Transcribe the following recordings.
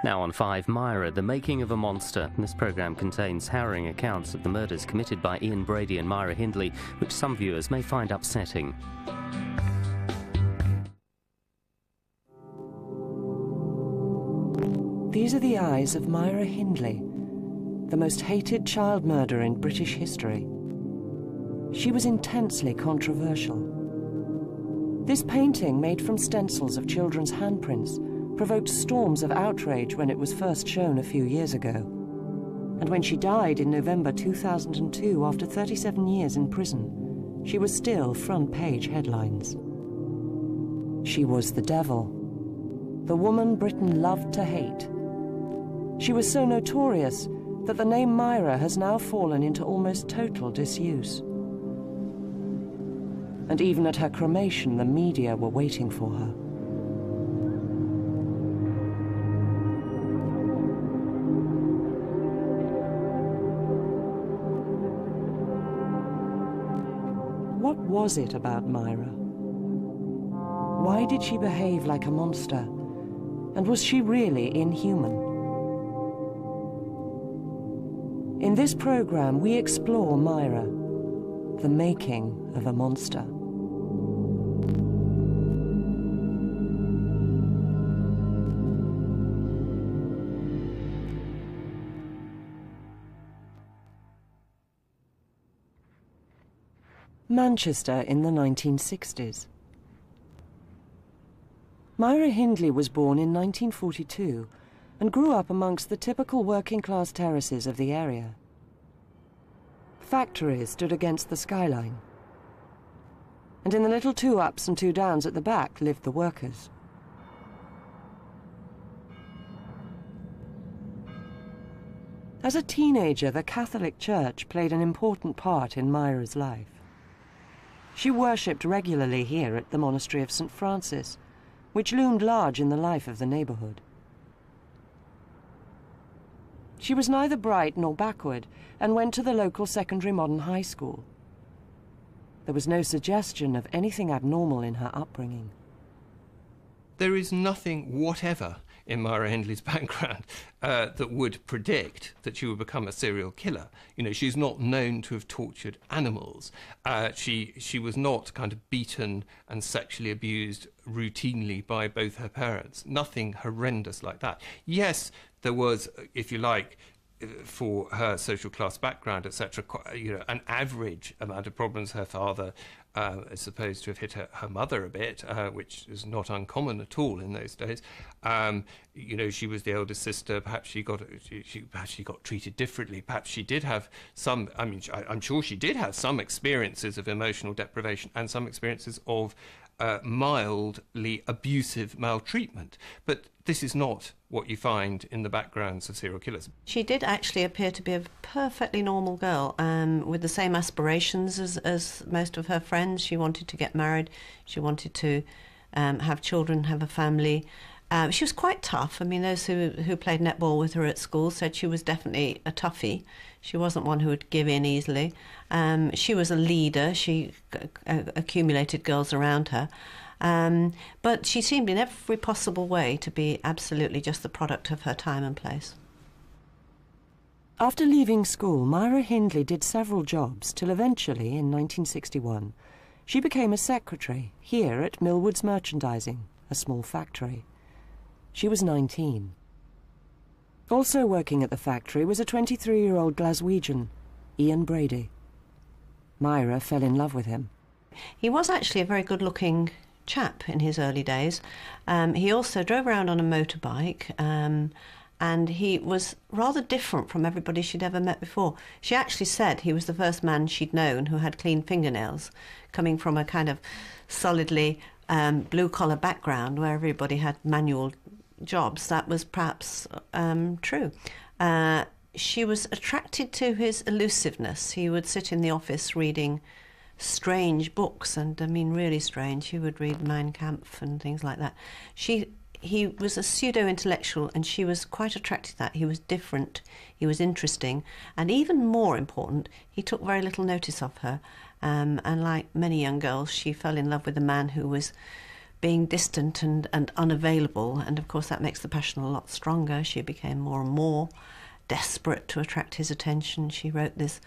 Now on 5, Myra, The Making of a Monster. This programme contains harrowing accounts of the murders committed by Ian Brady and Myra Hindley, which some viewers may find upsetting. These are the eyes of Myra Hindley, the most hated child murderer in British history. She was intensely controversial. This painting, made from stencils of children's handprints, provoked storms of outrage when it was first shown a few years ago. And when she died in November 2002, after 37 years in prison, she was still front-page headlines. She was the devil, the woman Britain loved to hate. She was so notorious that the name Myra has now fallen into almost total disuse. And even at her cremation, the media were waiting for her. What was it about Myra? Why did she behave like a monster? And was she really inhuman? In this program, we explore Myra, the making of a monster. Manchester in the 1960s. Myra Hindley was born in 1942 and grew up amongst the typical working-class terraces of the area. Factories stood against the skyline, and in the little 2 ups and 2 downs at the back lived the workers. As a teenager, the Catholic Church played an important part in Myra's life. She worshipped regularly here at the monastery of St. Francis, which loomed large in the life of the neighbourhood. She was neither bright nor backward, and went to the local secondary modern high school. There was no suggestion of anything abnormal in her upbringing. There is nothing whatever in Myra Hindley's background that would predict that she would become a serial killer. You know, she's not known to have tortured animals. She was not kind of beaten and sexually abused routinely by both her parents. Nothing horrendous like that. Yes, there was, if you like, for her social class background, etc., you know, an average amount of problems. Her father is supposed to have hit her mother a bit, which is not uncommon at all in those days. You know, she was the eldest sister. Perhaps she got treated differently. Perhaps she did have some. I mean, I'm sure she did have some experiences of emotional deprivation and some experiences of mildly abusive maltreatment. But this is not what you find in the backgrounds of serial killers. She did actually appear to be a perfectly normal girl, with the same aspirations as most of her friends. She wanted to get married, she wanted to have children, have a family. She was quite tough. I mean, those who played netball with her at school said she was definitely a toughie. She wasn't one who would give in easily. She was a leader. She accumulated girls around her. But she seemed in every possible way to be absolutely just the product of her time and place. After leaving school, Myra Hindley did several jobs till eventually, in 1961, she became a secretary here at Millwoods Merchandising, a small factory. She was 19. Also working at the factory was a 23-year-old Glaswegian, Ian Brady. Myra fell in love with him. He was actually a very good-looking chap in his early days. He also drove around on a motorbike, and he was rather different from everybody she'd ever met before. She actually said he was the first man she'd known who had clean fingernails, coming from a kind of solidly blue-collar background where everybody had manual jobs. That was perhaps true. She was attracted to his elusiveness. He would sit in the office reading strange books, and I mean really strange. He would read Mein Kampf and things like that. He was a pseudo-intellectual, and she was quite attracted to that. He was different, he was interesting, and even more important, he took very little notice of her. And like many young girls, she fell in love with a man who was being distant and unavailable, and of course that makes the passion a lot stronger. She became more and more desperate to attract his attention. She wrote this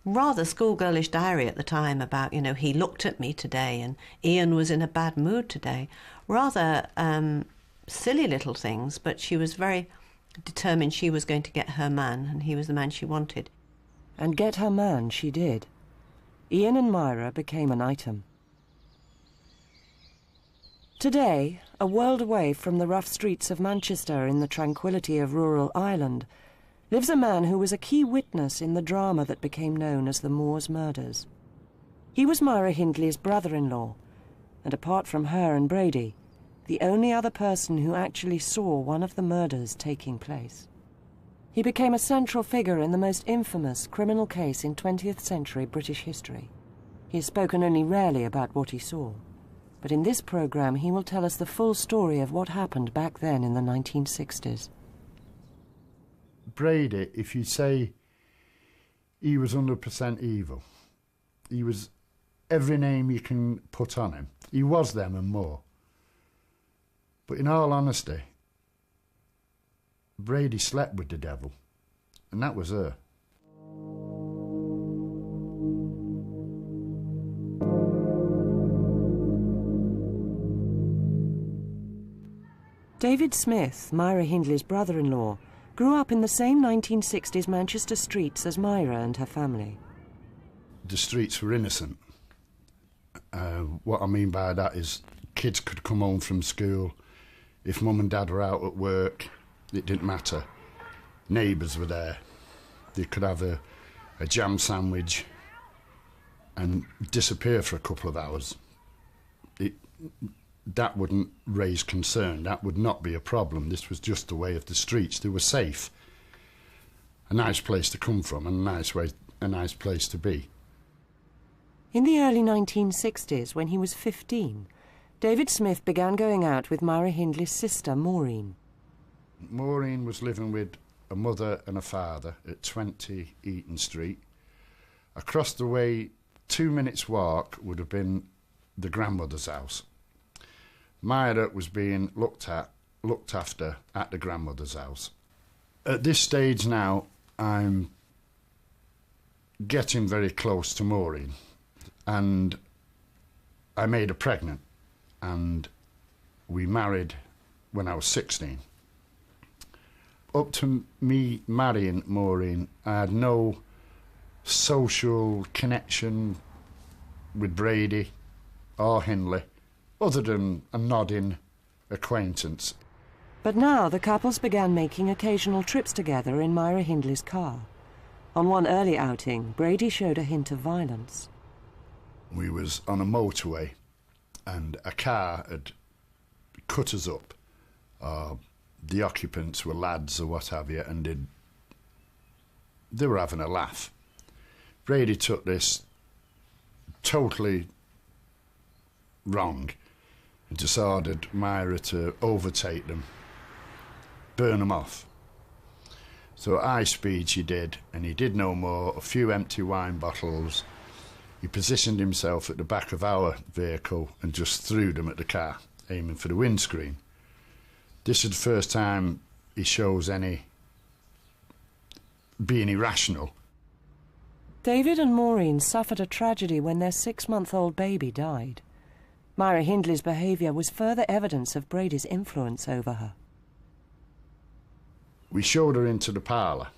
rather schoolgirlish diary at the time about, you know, he looked at me today and Ian was in a bad mood today. Rather silly little things, but she was very determined she was going to get her man, and he was the man she wanted. And get her man she did. Ian and Myra became an item. Today, a world away from the rough streets of Manchester in the tranquility of rural Ireland, lives a man who was a key witness in the drama that became known as the Moors murders. He was Myra Hindley's brother-in-law, and apart from her and Brady, the only other person who actually saw one of the murders taking place. He became a central figure in the most infamous criminal case in 20th century British history. He has spoken only rarely about what he saw, but in this programme he will tell us the full story of what happened back then in the 1960s. Brady, if you say he was 100% evil, he was every name you can put on him. He was them and more. But in all honesty, Brady slept with the devil, and that was her. David Smith, Myra Hindley's brother-in-law, grew up in the same 1960s Manchester streets as Myra and her family. The streets were innocent. What I mean by that is kids could come home from school. If mum and dad were out at work, it didn't matter. Neighbours were there. They could have a jam sandwich and disappear for a couple of hours. That wouldn't raise concern. That would not be a problem. This was just the way of the streets. They were safe. A nice place to come from and a nice place to be. In the early 1960s, when he was 15, David Smith began going out with Myra Hindley's sister, Maureen. Maureen was living with a mother and a father at 20 Eaton Street. Across the way, 2 minutes' walk would have been the grandmother's house. Myra was being looked after at the grandmother's house. At this stage now, I'm getting very close to Maureen, and I made her pregnant, and we married when I was 16. Up to me marrying Maureen, I had no social connection with Brady or Hindley, other than a nodding acquaintance. But now the couples began making occasional trips together in Myra Hindley's car. On one early outing, Brady showed a hint of violence. We was on a motorway and a car had cut us up. The occupants were lads or what have you, and they were having a laugh. Brady took this totally wrong and just ordered Myra to overtake them, burn them off. So at high speed she did, and he did no more, a few empty wine bottles. He positioned himself at the back of our vehicle and just threw them at the car, aiming for the windscreen. This is the first time he shows any being irrational. David and Maureen suffered a tragedy when their 6-month-old baby died. Myra Hindley's behaviour was further evidence of Brady's influence over her. We showed her into the parlour,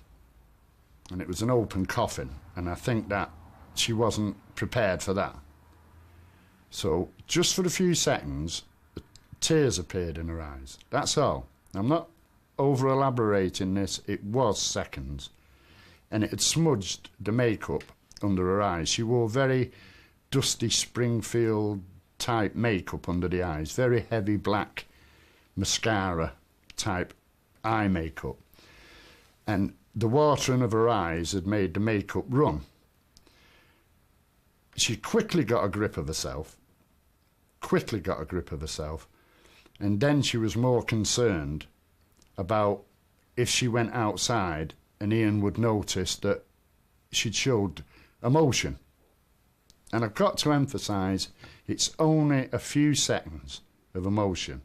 and it was an open coffin, and I think that she wasn't prepared for that. So, just for a few seconds, tears appeared in her eyes. That's all. I'm not over-elaborating this. It was seconds. And it had smudged the makeup under her eyes. She wore very dusty Springfield-type makeup under the eyes, very heavy black mascara-type eye makeup. And the watering of her eyes had made the makeup run. She quickly got a grip of herself, and then she was more concerned about if she went outside and Ian would notice that she'd showed emotion. And I've got to emphasise, it's only a few seconds of emotion.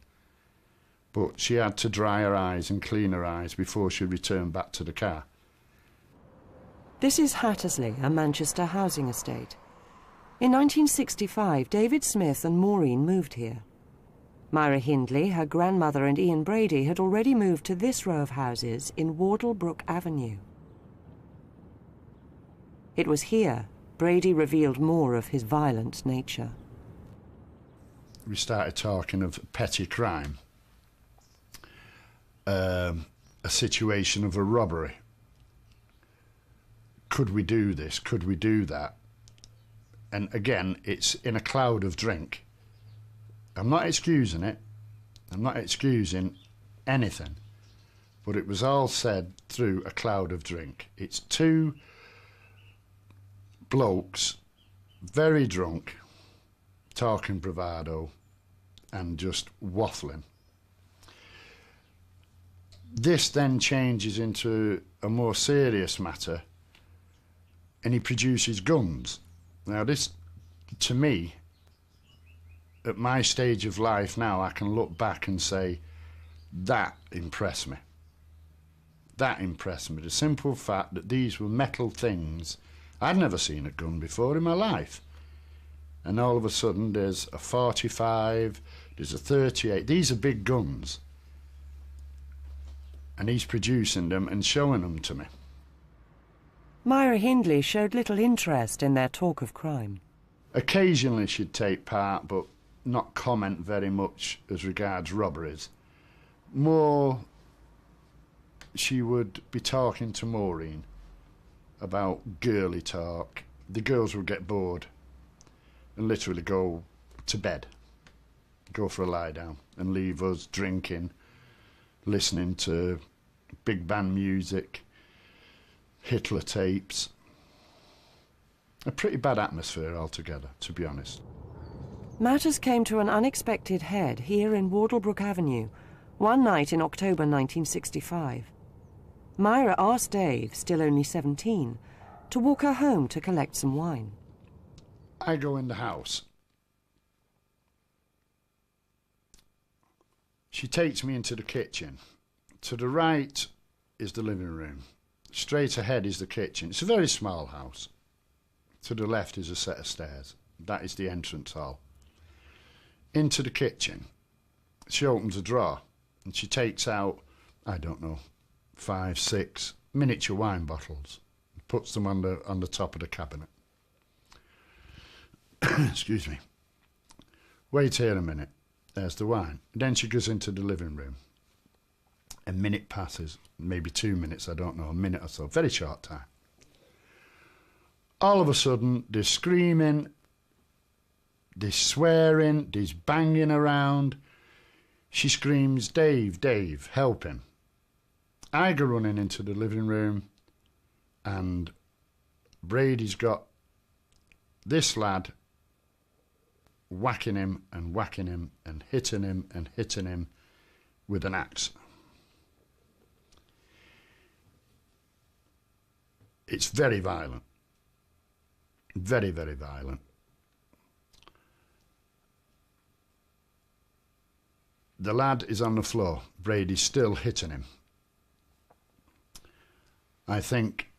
But she had to dry her eyes and clean her eyes before she returned back to the car. This is Hattersley, a Manchester housing estate. In 1965, David Smith and Maureen moved here. Myra Hindley, her grandmother and Ian Brady had already moved to this row of houses in Wardlebrook Avenue. It was here Brady revealed more of his violent nature. We started talking of petty crime, a situation of a robbery. Could we do this? Could we do that? And again, it's in a cloud of drink. I'm not excusing it. I'm not excusing anything. But it was all said through a cloud of drink. It's two blokes, very drunk, talking bravado and just waffling. This then changes into a more serious matter, and he produces guns. Now this, to me, at my stage of life now, I can look back and say, that impressed me. That impressed me. The simple fact that these were metal things. I'd never seen a gun before in my life. And all of a sudden there's a 45, there's a 38. These are big guns. And he's producing them and showing them to me. Myra Hindley showed little interest in their talk of crime. Occasionally she'd take part, but not comment very much as regards robberies. More, she would be talking to Maureen about girly talk. The girls would get bored and literally go to bed, go for a lie down, and leave us drinking, listening to big band music, Hitler tapes. A pretty bad atmosphere altogether, to be honest. Matters came to an unexpected head here in Wardlebrook Avenue, one night in October 1965. Myra asked Dave, still only 17, to walk her home to collect some wine. I go in the house. She takes me into the kitchen. To the right is the living room. Straight ahead is the kitchen. It's a very small house. To the left is a set of stairs. That is the entrance hall. Into the kitchen, she opens a drawer and she takes out, I don't know, 5, 6 miniature wine bottles, puts them on the top of the cabinet. Excuse me. Wait here a minute. There's the wine. Then she goes into the living room. A minute passes, maybe 2 minutes, I don't know, a minute or so, very short time. All of a sudden, there's screaming, there's swearing, there's banging around. She screams, "Dave, Dave, help him." I go running into the living room, and Brady's got this lad whacking him and hitting him with an axe. It's very violent. Very, very violent. The lad is on the floor. Brady's still hitting him. I think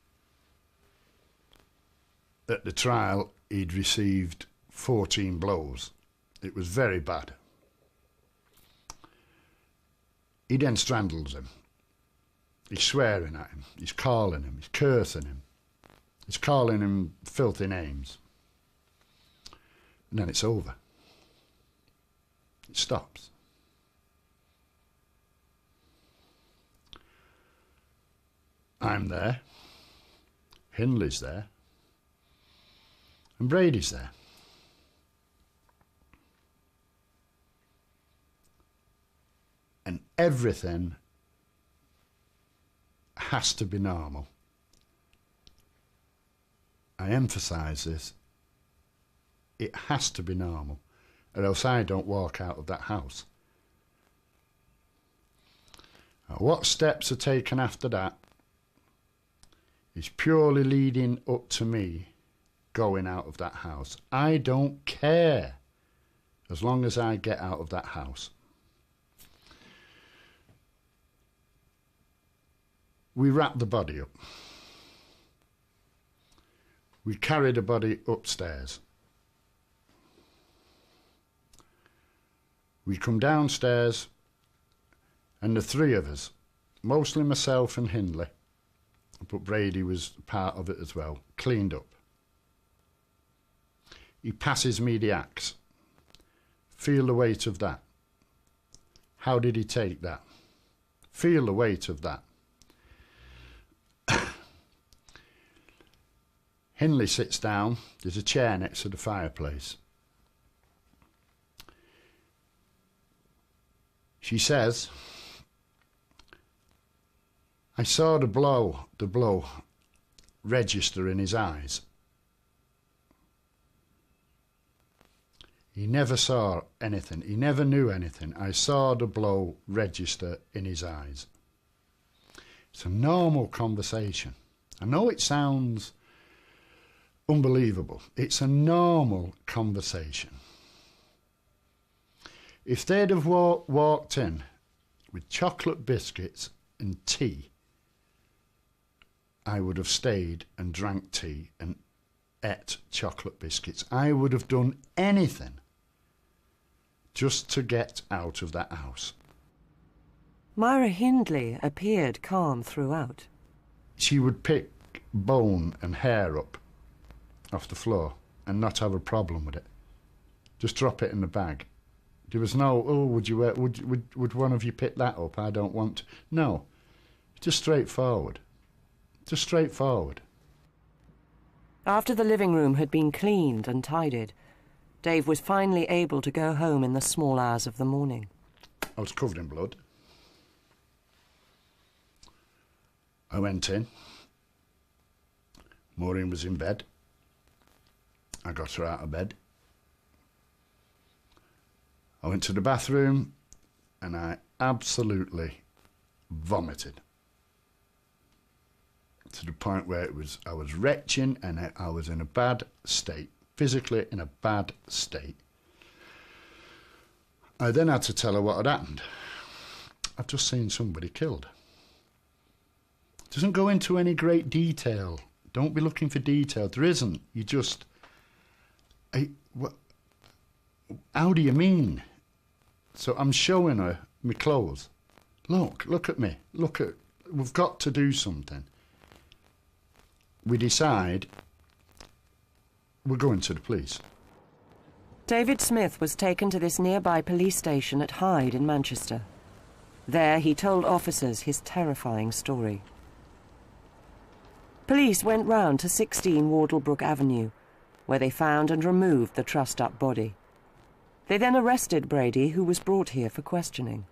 at the trial he'd received 14 blows. It was very bad. He then strangles him. He's swearing at him. He's calling him. He's cursing him. He's calling him filthy names. And then it's over. It stops. I'm there. Hindley's there. And Brady's there. And everything has to be normal. I emphasise this. It has to be normal, or else I don't walk out of that house. Now, what steps are taken after that is purely leading up to me going out of that house. I don't care as long as I get out of that house. We wrapped the body up. We carried the body upstairs. We come downstairs, and the three of us, mostly myself and Hindley, but Brady was part of it as well, cleaned up. He passes me the axe. Feel the weight of that. How did he take that? Feel the weight of that. Hindley sits down. There's a chair next to the fireplace. She says, I saw the blow register in his eyes. He never saw anything. He never knew anything. I saw the blow register in his eyes. It's a normal conversation. I know it sounds unbelievable. It's a normal conversation. If they'd have walked in with chocolate biscuits and tea, I would have stayed and drank tea and ate chocolate biscuits. I would have done anything just to get out of that house. Myra Hindley appeared calm throughout. She would pick bone and hair up off the floor and not have a problem with it. Just drop it in the bag. There was no, oh, would one of you pick that up? I don't want to. No, just straightforward. Just straightforward. After the living room had been cleaned and tidied, Dave was finally able to go home in the small hours of the morning. I was covered in blood. I went in. Maureen was in bed. I got her out of bed. I went to the bathroom and I absolutely vomited. To the point where I was retching and I was in a bad state, physically in a bad state. I then had to tell her what had happened. I've just seen somebody killed. Doesn't go into any great detail. Don't be looking for detail. There isn't. You just... how do you mean? So I'm showing her my clothes. Look at me. We've got to do something. We decide we're going to the police. David Smith was taken to this nearby police station at Hyde in Manchester. There he told officers his terrifying story. Police went round to 16 Wardlebrook Avenue, where they found and removed the trussed-up body. They then arrested Brady, who was brought here for questioning.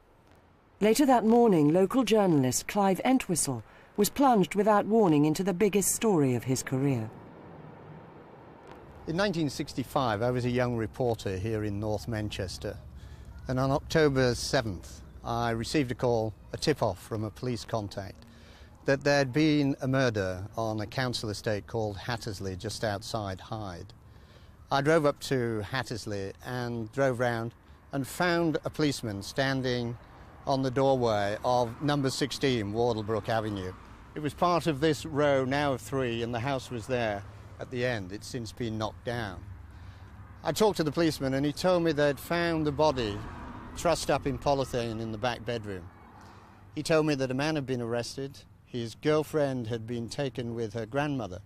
Later that morning, local journalist Clive Entwistle was plunged without warning into the biggest story of his career. In 1965, I was a young reporter here in North Manchester, and on October 7th, I received a tip-off from a police contact that there'd been a murder on a council estate called Hattersley, just outside Hyde. I drove up to Hattersley and drove round and found a policeman standing on the doorway of number 16 Wardlebrook Avenue. It was part of this row now of 3, and the house was there at the end. It's since been knocked down. I talked to the policeman and he told me they'd found the body trussed up in polythene in the back bedroom. He told me that a man had been arrested. His girlfriend had been taken with her grandmother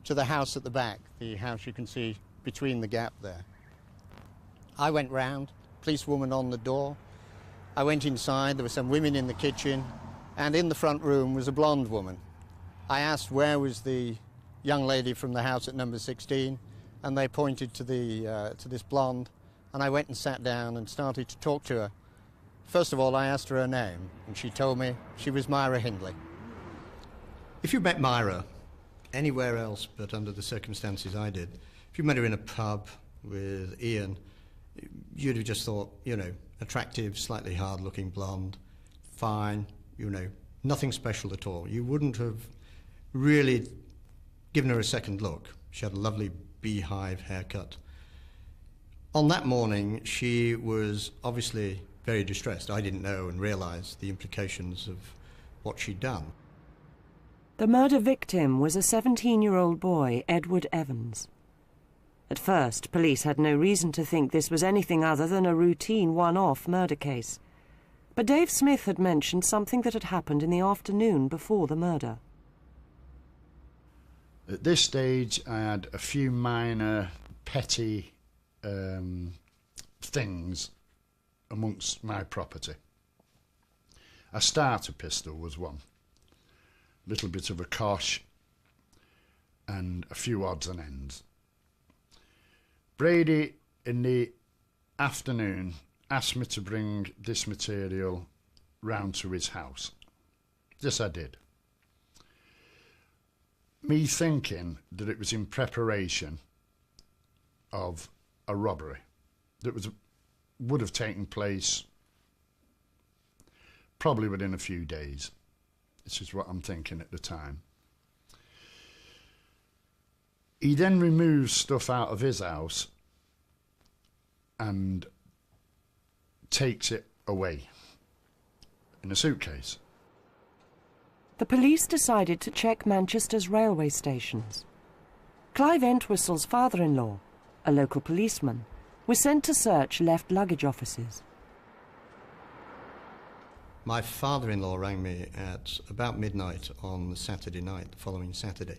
to the house at the back, the house you can see between the gap there. I went round, policewoman on the door. I went inside, there were some women in the kitchen, and in the front room was a blonde woman. I asked where was the young lady from the house at number 16, and they pointed to this blonde, and I went and sat down and started to talk to her. First of all, I asked her name, and she told me she was Myra Hindley. If you met Myra anywhere else but under the circumstances I did, if you met her in a pub with Ian, you'd have just thought, attractive, slightly hard-looking blonde, fine, nothing special at all. You wouldn't have really given her a second look. She had a lovely beehive haircut. On that morning, she was obviously very distressed. I didn't know and realise the implications of what she'd done. The murder victim was a 17-year-old boy, Edward Evans. At first, police had no reason to think this was anything other than a routine one-off murder case. But Dave Smith had mentioned something that had happened in the afternoon before the murder. At this stage, I had a few minor, petty things amongst my property. A starter pistol was one. A little bit of a kosh and a few odds and ends. Brady, in the afternoon, asked me to bring this material round to his house. This I did. Me thinking that it was in preparation of a robbery that would have taken place probably within a few days. This is what I'm thinking at the time. He then removes stuff out of his house and takes it away in a suitcase. The police decided to check Manchester's railway stations. Clive Entwistle's father-in-law, a local policeman, was sent to search left luggage offices. My father-in-law rang me at about midnight on the Saturday night, the following Saturday,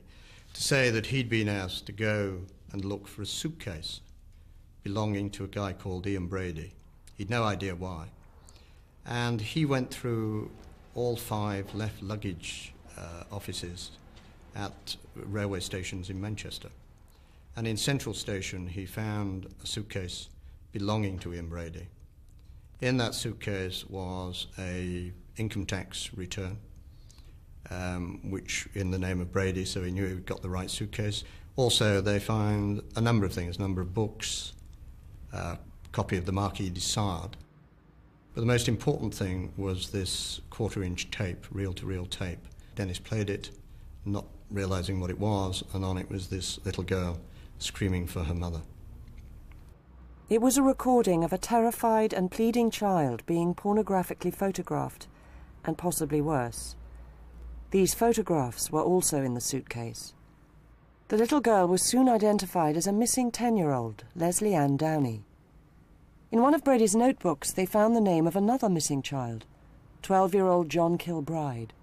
to say that he'd been asked to go and look for a suitcase belonging to a guy called Ian Brady. He'd no idea why. And he went through all 5 left luggage offices at railway stations in Manchester. And in Central Station, he found a suitcase belonging to Ian Brady. In that suitcase was a income tax return, which in the name of Brady, so he knew he got the right suitcase. Also, they found a number of things, a number of books, a copy of the Marquis de Sade. But the most important thing was this 1/4-inch tape, reel-to-reel tape. Dennis played it, not realising what it was, and on it was this little girl screaming for her mother. It was a recording of a terrified and pleading child being pornographically photographed, and possibly worse. These photographs were also in the suitcase. The little girl was soon identified as a missing 10-year-old, Leslie Ann Downey. In one of Brady's notebooks, they found the name of another missing child, 12-year-old John Kilbride.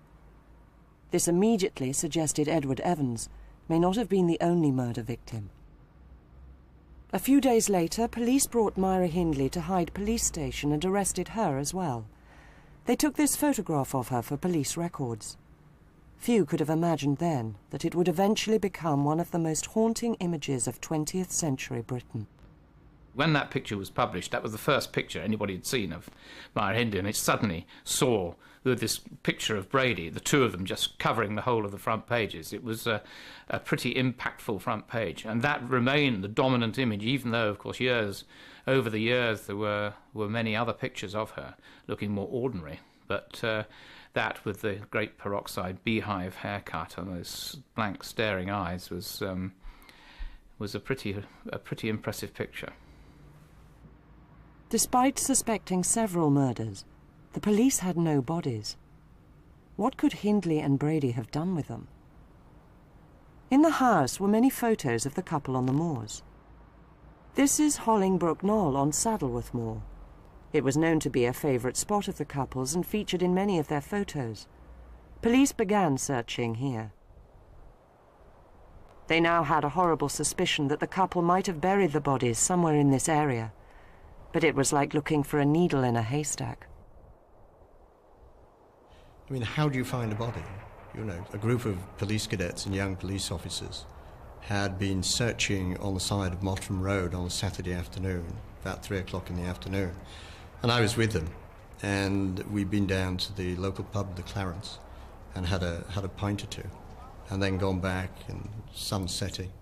This immediately suggested Edward Evans may not have been the only murder victim. A few days later, police brought Myra Hindley to Hyde Police Station and arrested her as well. They took this photograph of her for police records. Few could have imagined then that it would eventually become one of the most haunting images of 20th century Britain. When that picture was published, that was the first picture anybody had seen of Myra Hindley, and it suddenly saw this picture of Brady, the two of them just covering the whole of the front pages. It was a pretty impactful front page, and that remained the dominant image, even though, of course, over the years there were many other pictures of her looking more ordinary. But that, with the great peroxide beehive haircut and those blank staring eyes, was a pretty impressive picture. Despite suspecting several murders, the police had no bodies. What could Hindley and Brady have done with them? In the house were many photos of the couple on the moors. This is Hollingbrook Knoll on Saddleworth Moor. It was known to be a favourite spot of the couple's and featured in many of their photos. Police began searching here. They now had a horrible suspicion that the couple might have buried the bodies somewhere in this area. But it was like looking for a needle in a haystack. I mean, how do you find a body? You know, a group of police cadets and young police officers had been searching on the side of Mottram Road on a Saturday afternoon, about 3 o'clock in the afternoon. And I was with them, and we'd been down to the local pub, the Clarence, and had a pint or two, and then gone back and sun setting.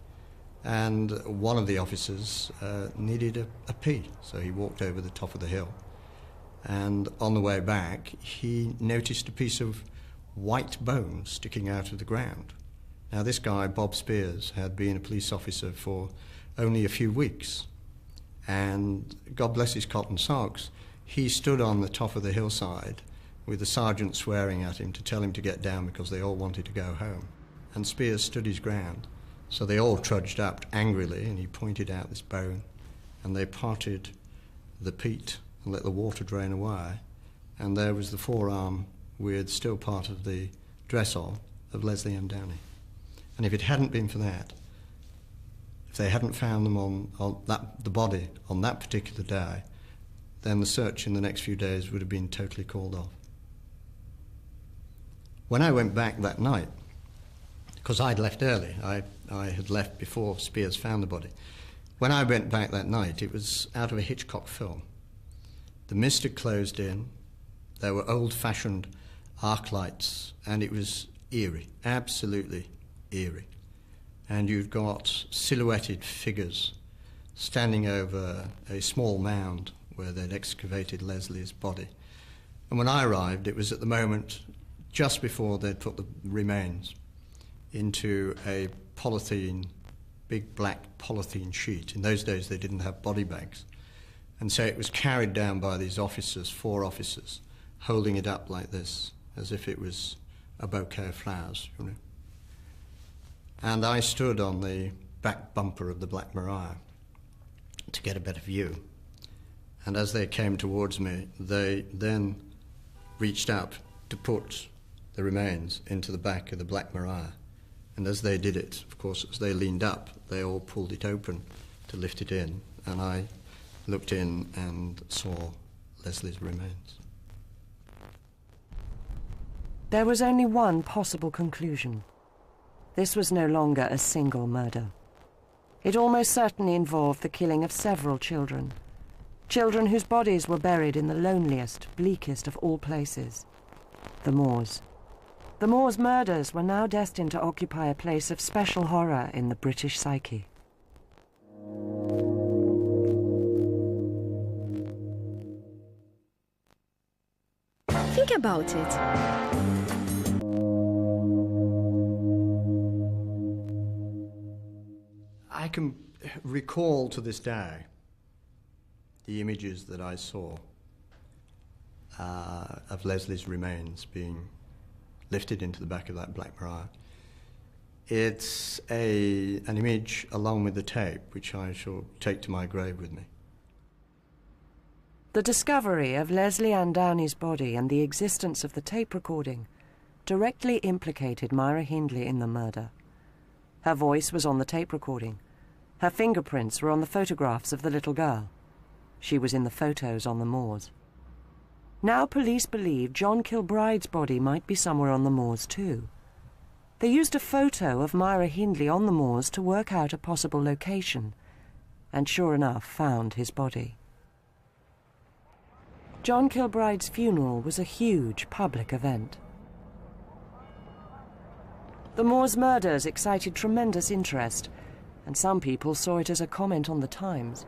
And one of the officers needed a pee, so he walked over the top of the hill. And on the way back, he noticed a piece of white bone sticking out of the ground. Now, this guy, Bob Spears, had been a police officer for only a few weeks. And God bless his cotton socks, he stood on the top of the hillside with the sergeant swearing at him to tell him to get down because they all wanted to go home. And Spears stood his ground. So they all trudged up angrily, and he pointed out this bone, and they parted the peat and let the water drain away, and there was the forearm with still part of the dress-on of Leslie M. Downey. And if it hadn't been for that, if they hadn't found them the body on that particular day, then the search in the next few days would have been totally called off. When I went back that night, because I'd left early, I had left before Spears found the body. When I went back that night, it was out of a Hitchcock film. The mist had closed in, there were old-fashioned arc lights, and it was eerie, absolutely eerie. And you've got silhouetted figures standing over a small mound where they'd excavated Leslie's body. And when I arrived, it was at the moment just before they'd put the remains into a polythene, big black polythene sheet. In those days, they didn't have body bags. And so it was carried down by these officers, 4 officers, holding it up like this, as if it was a bouquet of flowers, you know. And I stood on the back bumper of the Black Maria to get a better view. And as they came towards me, they then reached up to put the remains into the back of the Black Maria. And as they did it, of course, as they leaned up, they all pulled it open to lift it in. And I looked in and saw Leslie's remains. There was only one possible conclusion. This was no longer a single murder. It almost certainly involved the killing of several children. Children whose bodies were buried in the loneliest, bleakest of all places, the moors. The Moors murders were now destined to occupy a place of special horror in the British psyche. Think about it. I can recall to this day the images that I saw of Leslie's remains being lifted into the back of that Black Maria. It's an image along with the tape, which I shall take to my grave with me. The discovery of Leslie Ann Downey's body and the existence of the tape recording directly implicated Myra Hindley in the murder. Her voice was on the tape recording. Her fingerprints were on the photographs of the little girl. She was in the photos on the moors. Now police believe John Kilbride's body might be somewhere on the moors too. They used a photo of Myra Hindley on the moors to work out a possible location, and sure enough found his body. John Kilbride's funeral was a huge public event. The Moors murders excited tremendous interest, and some people saw it as a comment on the Times.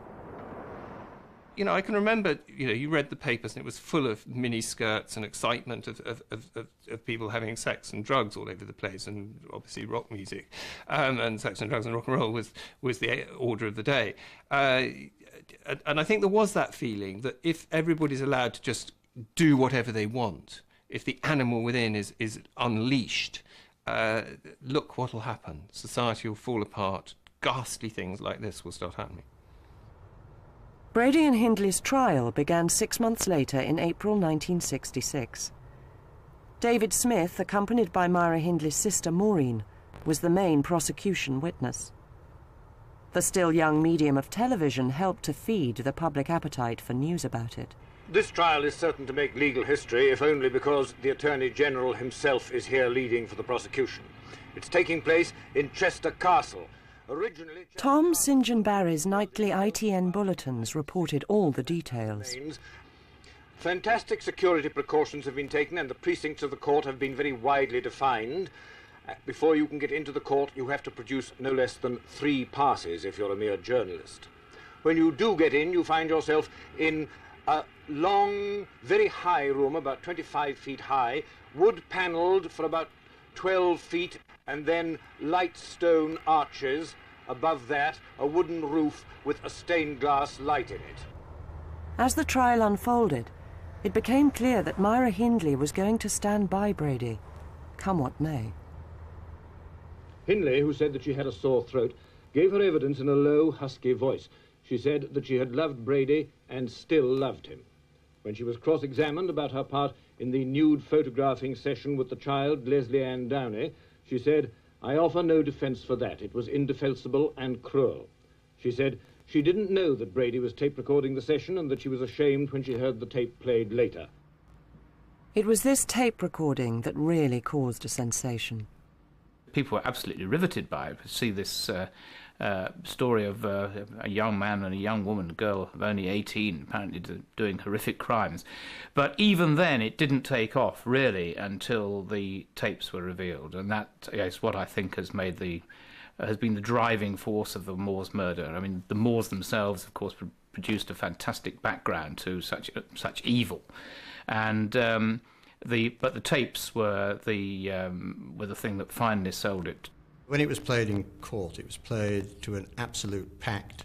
You know, I can remember, you read the papers and it was full of mini-skirts and excitement of people having sex and drugs all over the place, and obviously rock music. And sex and drugs and rock and roll was the order of the day. And I think there was that feeling that if everybody's allowed to just do whatever they want, if the animal within is unleashed, look what will happen. Society will fall apart. Ghastly things like this will start happening. Brady and Hindley's trial began 6 months later in April 1966. David Smith, accompanied by Myra Hindley's sister Maureen, was the main prosecution witness. The still young medium of television helped to feed the public appetite for news about it. This trial is certain to make legal history, if only because the Attorney General himself is here leading for the prosecution. It's taking place in Chester Castle. Originally, Tom St. John Barry's nightly ITN bulletins reported all the details. Fantastic security precautions have been taken, and the precincts of the court have been very widely defined. Before you can get into the court, you have to produce no less than 3 passes if you're a mere journalist. When you do get in, you find yourself in a long, very high room, about 25 feet high, wood-panelled for about 12 feet, and then light stone arches Above that, a wooden roof with a stained glass light in it. As the trial unfolded, it became clear that Myra Hindley was going to stand by Brady, come what may. Hindley, who said that she had a sore throat, gave her evidence in a low, husky voice. She said that she had loved Brady and still loved him. When she was cross-examined about her part in the nude photographing session with the child, Leslie Ann Downey, she said, "I offer no defence for that. It was indefensible and cruel." She said she didn't know that Brady was tape recording the session and that she was ashamed when she heard the tape played later. It was this tape recording that really caused a sensation. People were absolutely riveted by it. To see this story of a young man and a young woman, a girl of only 18, apparently doing horrific crimes. But even then, it didn't take off, really, until the tapes were revealed. And that is what I think has been the driving force of the Moores murder. I mean, the Moores themselves, of course, produced a fantastic background to such evil. And but the tapes were the thing that finally sold it. When it was played in court, it was played to an absolute packed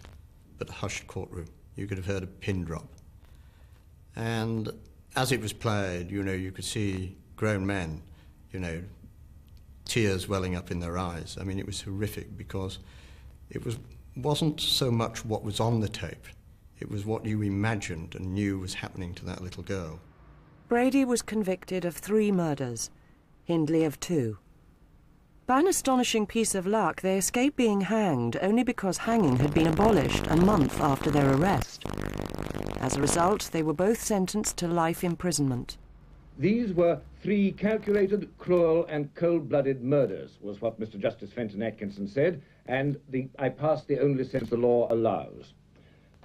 but hushed courtroom. You could have heard a pin drop. And as it was played, you could see grown men, tears welling up in their eyes. I mean, it was horrific because it wasn't so much what was on the tape, it was what you imagined and knew was happening to that little girl. Brady was convicted of 3 murders, Hindley of 2. By an astonishing piece of luck, they escaped being hanged only because hanging had been abolished a month after their arrest. As a result, they were both sentenced to life imprisonment. These were 3 calculated, cruel and cold-blooded murders, was what Mr. Justice Fenton Atkinson said, and I passed the only sentence the law allows.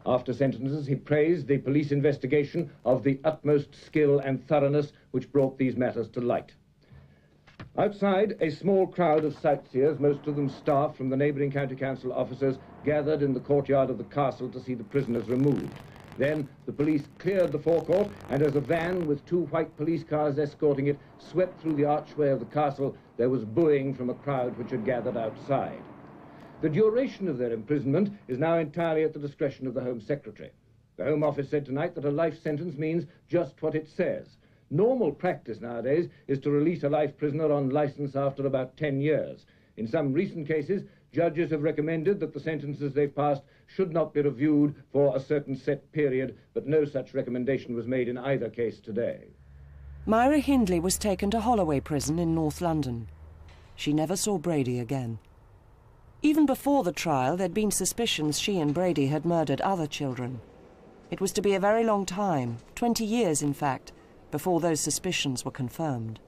After sentences, he praised the police investigation of the utmost skill and thoroughness which brought these matters to light. Outside, a small crowd of sightseers, most of them staff from the neighbouring county council officers, gathered in the courtyard of the castle to see the prisoners removed. Then the police cleared the forecourt, and as a van with 2 white police cars escorting it swept through the archway of the castle, there was booing from a crowd which had gathered outside. The duration of their imprisonment is now entirely at the discretion of the Home Secretary. The Home Office said tonight that a life sentence means just what it says. Normal practice nowadays is to release a life prisoner on licence after about 10 years. In some recent cases, judges have recommended that the sentences they've passed should not be reviewed for a certain set period, but no such recommendation was made in either case today. Myra Hindley was taken to Holloway Prison in North London. She never saw Brady again. Even before the trial, there'd been suspicions she and Brady had murdered other children. It was to be a very long time, 20 years in fact, before those suspicions were confirmed.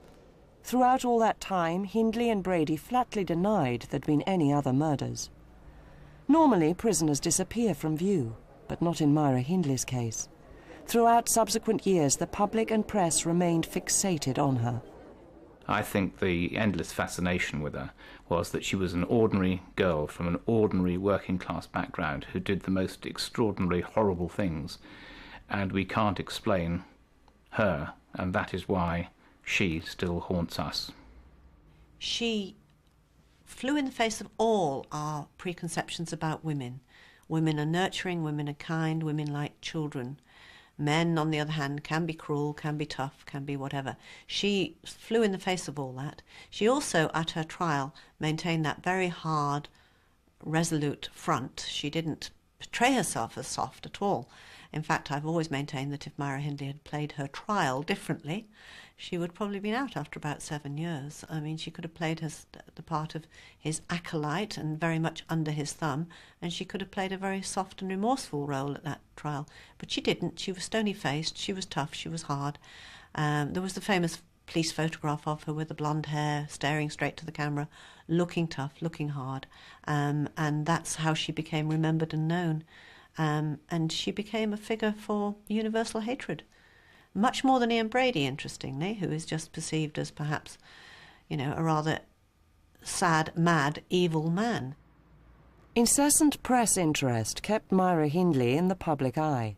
Throughout all that time, Hindley and Brady flatly denied there'd been any other murders. Normally, prisoners disappear from view, but not in Myra Hindley's case. Throughout subsequent years, the public and press remained fixated on her. I think the endless fascination with her was that she was an ordinary girl from an ordinary working-class background who did the most extraordinarily horrible things, and we can't explain her, and that is why she still haunts us. She flew in the face of all our preconceptions about women. Women are nurturing, women are kind, women like children. Men, on the other hand, can be cruel, can be tough, can be whatever. She flew in the face of all that. She also, at her trial, maintained that very hard, resolute front. She didn't portray herself as soft at all. In fact, I've always maintained that if Myra Hindley had played her trial differently, she would probably have been out after about 7 years. I mean, she could have played the part of his acolyte and very much under his thumb, and she could have played a very soft and remorseful role at that trial. But she didn't. She was stony-faced, she was tough, she was hard. There was the famous police photograph of her with the blonde hair, staring straight to the camera, looking tough, looking hard. And that's how she became remembered and known. And she became a figure for universal hatred. Much more than Ian Brady, interestingly, who is just perceived as perhaps, a rather sad, mad, evil man. Incessant press interest kept Myra Hindley in the public eye.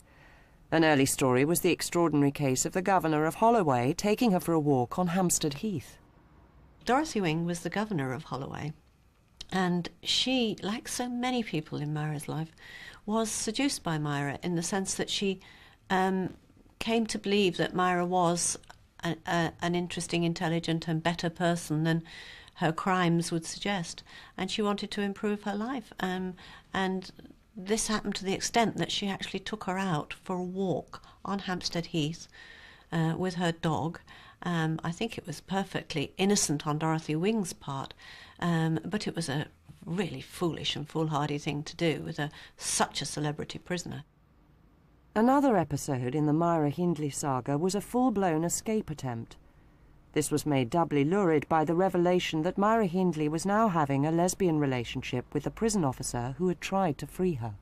An early story was the extraordinary case of the governor of Holloway taking her for a walk on Hampstead Heath. Dorothy Wing was the governor of Holloway, And she, like so many people in Myra's life, was seduced by Myra in the sense that she came to believe that Myra was an interesting, intelligent and better person than her crimes would suggest. And she wanted to improve her life. And this happened to the extent that she actually took her out for a walk on Hampstead Heath with her dog. I think it was perfectly innocent on Dorothy Wing's part, but it was a really foolish and foolhardy thing to do with such a celebrity prisoner. Another episode in the Myra Hindley saga was a full-blown escape attempt. This was made doubly lurid by the revelation that Myra Hindley was now having a lesbian relationship with a prison officer who had tried to free her.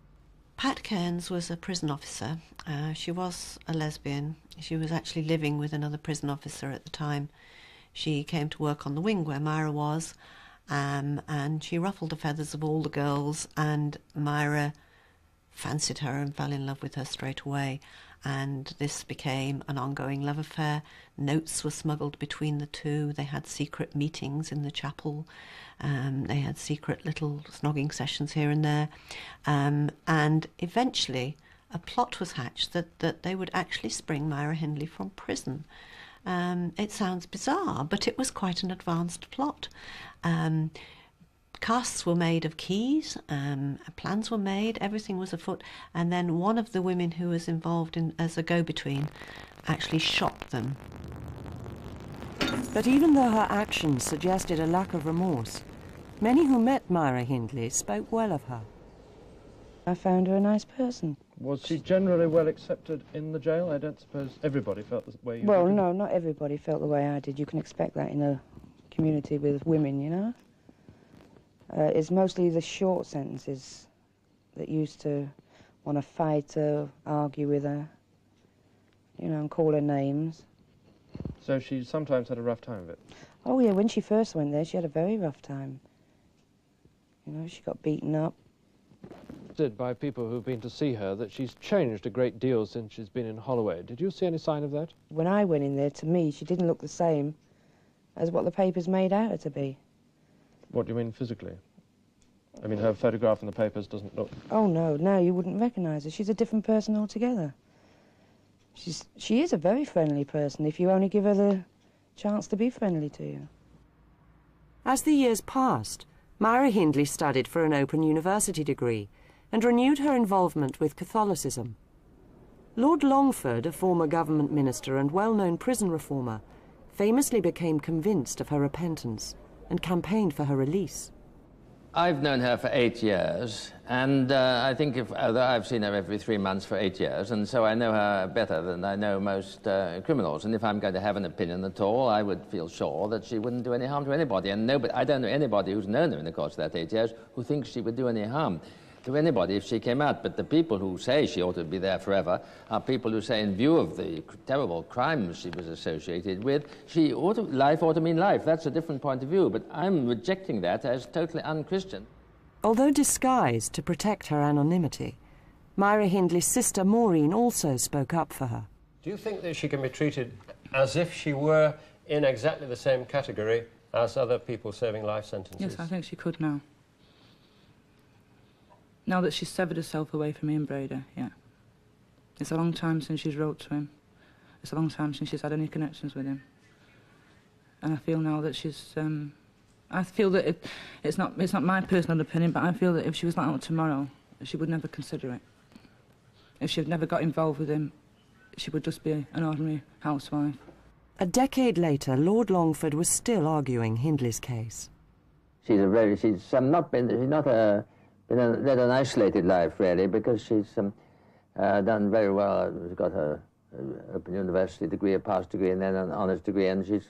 Pat Cairns was a prison officer. She was a lesbian. She was actually living with another prison officer at the time. She came to work on the wing where Myra was, and she ruffled the feathers of all the girls, and Myra fancied her and fell in love with her straight away. And this became an ongoing love affair. Notes were smuggled between the two. They had secret meetings in the chapel. They had secret little snogging sessions here and there. And eventually a plot was hatched that they would actually spring Myra Hindley from prison. It sounds bizarre, but it was quite an advanced plot. Casts were made of keys, plans were made, everything was afoot, and then one of the women who was involved as a go-between actually shot them. But even though her actions suggested a lack of remorse, many who met Myra Hindley spoke well of her. I found her a nice person. Was she generally well accepted in the jail? I don't suppose everybody felt the way you did. Well, no, not everybody felt the way I did. You can expect that in a community with women, you know? It's mostly the short sentences that used to want to fight her, argue with her, you know, and call her names. So she sometimes had a rough time of it? Oh, yeah, when she first went there, she had a very rough time. You know, she got beaten up. Said by people who've been to see her that she's changed a great deal since she's been in Holloway. Did you see any sign of that? When I went in there, to me, she didn't look the same as what the papers made out her to be. What do you mean physically? I mean, her photograph in the papers doesn't look... Oh, no, you wouldn't recognise her. She's a different person altogether. She is a very friendly person if you only give her the chance to be friendly to you. As the years passed, Myra Hindley studied for an Open University degree and renewed her involvement with Catholicism. Lord Longford, a former government minister and well-known prison reformer, famously became convinced of her repentance and campaigned for her release. I've known her for 8 years, and I think although I've seen her every 3 months for 8 years, and so I know her better than I know most criminals. And if I'm going to have an opinion at all, I would feel sure that she wouldn't do any harm to anybody. And I don't know anybody who's known her in the course of that 8 years who thinks she would do any harm to anybody if she came out. But the people who say she ought to be there forever are people who say, in view of the terrible crimes she was associated with, life ought to mean life. That's a different point of view, but I'm rejecting that as totally un-Christian. Although disguised to protect her anonymity, Myra Hindley's sister Maureen also spoke up for her. Do you think that she can be treated as if she were in exactly the same category as other people serving life sentences? Yes, I think she could now. Now that she's severed herself away from Ian Brady, yeah. It's a long time since she's wrote to him. It's a long time since she's had any connections with him. And I feel now that she's... I feel that it's not my personal opinion, but I feel that if she was like that tomorrow, she would never consider it. If she had never got involved with him, she would just be an ordinary housewife. A decade later, Lord Longford was still arguing Hindley's case. She's not led an isolated life, really, because she's done very well. She's got her Open University degree, a pass degree, and then an honours degree, and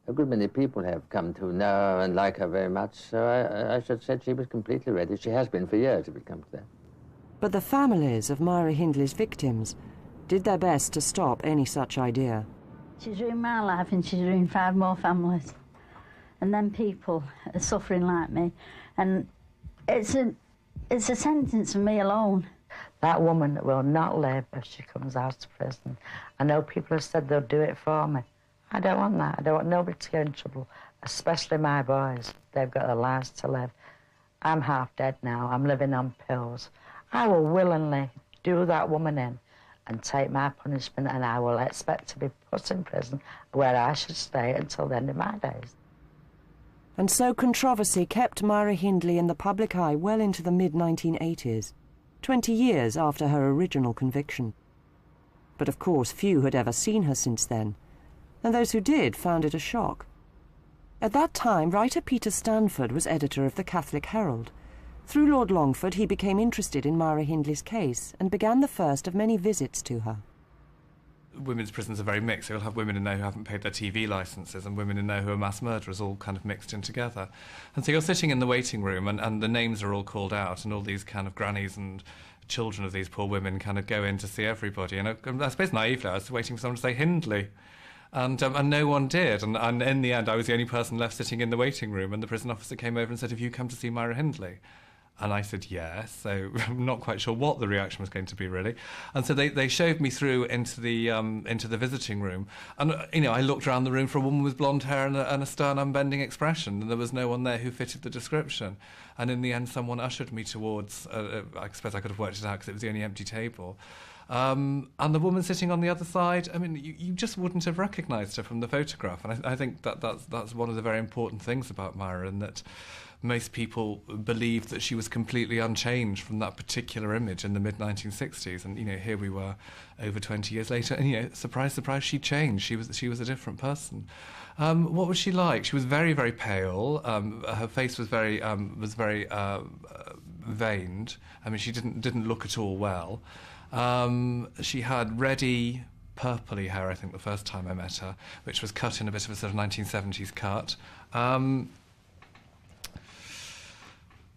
a good many people have come to know and like her very much, so I should say she was completely ready. She has been for years, if it comes to that. But the families of Myra Hindley's victims did their best to stop any such idea. She's ruined my life and she's ruined 5 more families. And then people are suffering like me. And it's a sentence for me alone. That woman will not live if she comes out of prison. I know people have said they'll do it for me. I don't want that. I don't want nobody to get in trouble, especially my boys. They've got their lives to live. I'm half dead now. I'm living on pills. I will willingly do that woman in and take my punishment, and I will expect to be put in prison where I should stay until the end of my days. And so controversy kept Myra Hindley in the public eye well into the mid-1980s, 20 years after her original conviction. But of course few had ever seen her since then, and those who did found it a shock. At that time, writer Peter Stanford was editor of the Catholic Herald. Through Lord Longford, he became interested in Myra Hindley's case and began the first of many visits to her. Women's prisons are very mixed. You'll have women in there who haven't paid their TV licences and women in there who are mass murderers, all kind of mixed in together. And so you're sitting in the waiting room and the names are all called out, and all these kind of grannies and children of these poor women kind of go in to see everybody. And I suppose naively I was waiting for someone to say Hindley. And no one did. And in the end, I was the only person left sitting in the waiting room, and the prison officer came over and said, "Have you come to see Myra Hindley?" And I said yes, so I'm not quite sure what the reaction was going to be, really. And so they showed me through into the visiting room. And, I looked around the room for a woman with blonde hair and a stern, unbending expression, and there was no one there who fitted the description. And in the end, someone ushered me towards, I suppose I could have worked it out because it was the only empty table. And the woman sitting on the other side, I mean, you just wouldn't have recognised her from the photograph. And I think that's one of the very important things about Myra, and that most people believed that she was completely unchanged from that particular image in the mid-1960s. And, here we were over 20 years later, and, surprise, surprise, she changed. She was a different person. What was she like? She was very, very pale. Her face was very veined. I mean, she didn't look at all well. She had reddy, purpley hair, I think, the first time I met her, which was cut in a bit of a sort of 1970s cut.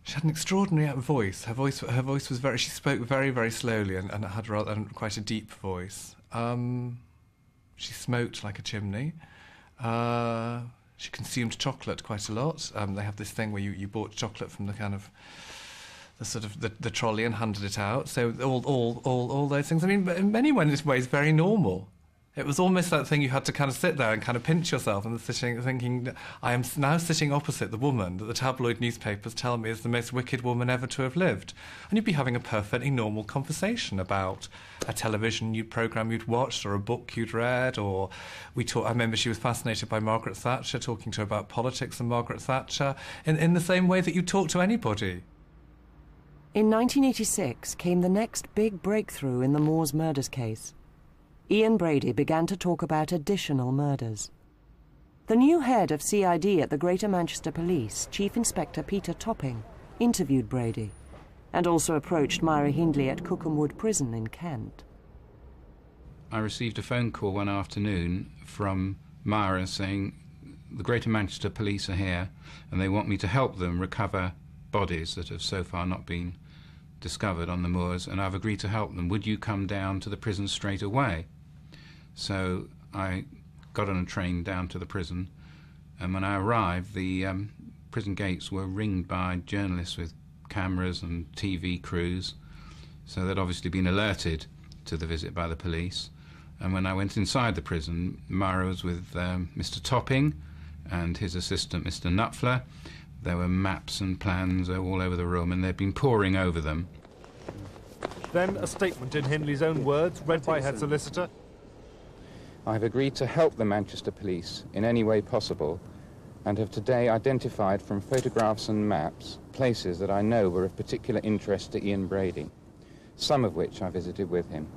She had an extraordinary voice. Her voice was very. She spoke very, very slowly and had quite a deep voice. She smoked like a chimney. She consumed chocolate quite a lot. They have this thing where you bought chocolate from the kind of the trolley and handed it out. So all those things. I mean, in many ways, very normal. It was almost that thing you had to kind of sit there and kind of pinch yourself and thinking, I am now sitting opposite the woman that the tabloid newspapers tell me is the most wicked woman ever to have lived. And you'd be having a perfectly normal conversation about a television programme you'd watched or a book you'd read, or I remember she was fascinated by Margaret Thatcher, talking to her about politics and Margaret Thatcher, in the same way that you talk to anybody. In 1986 came the next big breakthrough in the Moors murders case. Ian Brady began to talk about additional murders. The new head of CID at the Greater Manchester Police, Chief Inspector Peter Topping, interviewed Brady and also approached Myra Hindley at Cookham Wood Prison in Kent. I received a phone call one afternoon from Myra saying the Greater Manchester Police are here and they want me to help them recover bodies that have so far not been discovered on the moors, and I've agreed to help them. Would you come down to the prison straight away? So I got on a train down to the prison, and when I arrived, the prison gates were ringed by journalists with cameras and TV crews, so they'd obviously been alerted to the visit by the police. And when I went inside the prison, Myra was with Mr. Topping and his assistant, Mr. Knupfler. There were maps and plans all over the room, and they'd been poring over them. Then a statement in Hindley's own words, read by her solicitor. I've agreed to help the Manchester Police in any way possible, and have today identified from photographs and maps places that I know were of particular interest to Ian Brady, some of which I visited with him.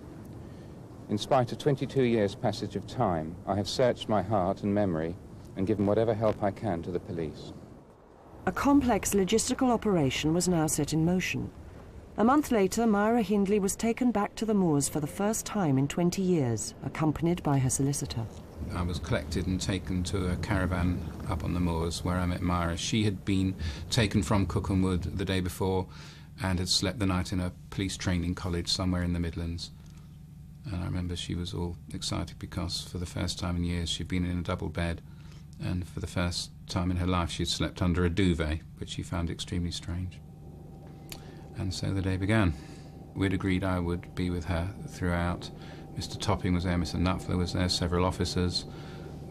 In spite of 22 years' passage of time, I have searched my heart and memory and given whatever help I can to the police. A complex logistical operation was now set in motion. A month later, Myra Hindley was taken back to the moors for the first time in 20 years, accompanied by her solicitor. I was collected and taken to a caravan up on the moors where I met Myra. She had been taken from Cookham Wood the day before and had slept the night in a police training college somewhere in the Midlands. And I remember she was all excited because for the first time in years she'd been in a double bed, and for the first time in her life she'd slept under a duvet, which she found extremely strange. And so the day began. We'd agreed I would be with her throughout. Mr. Topping was there, Mr. Knupfler was there, several officers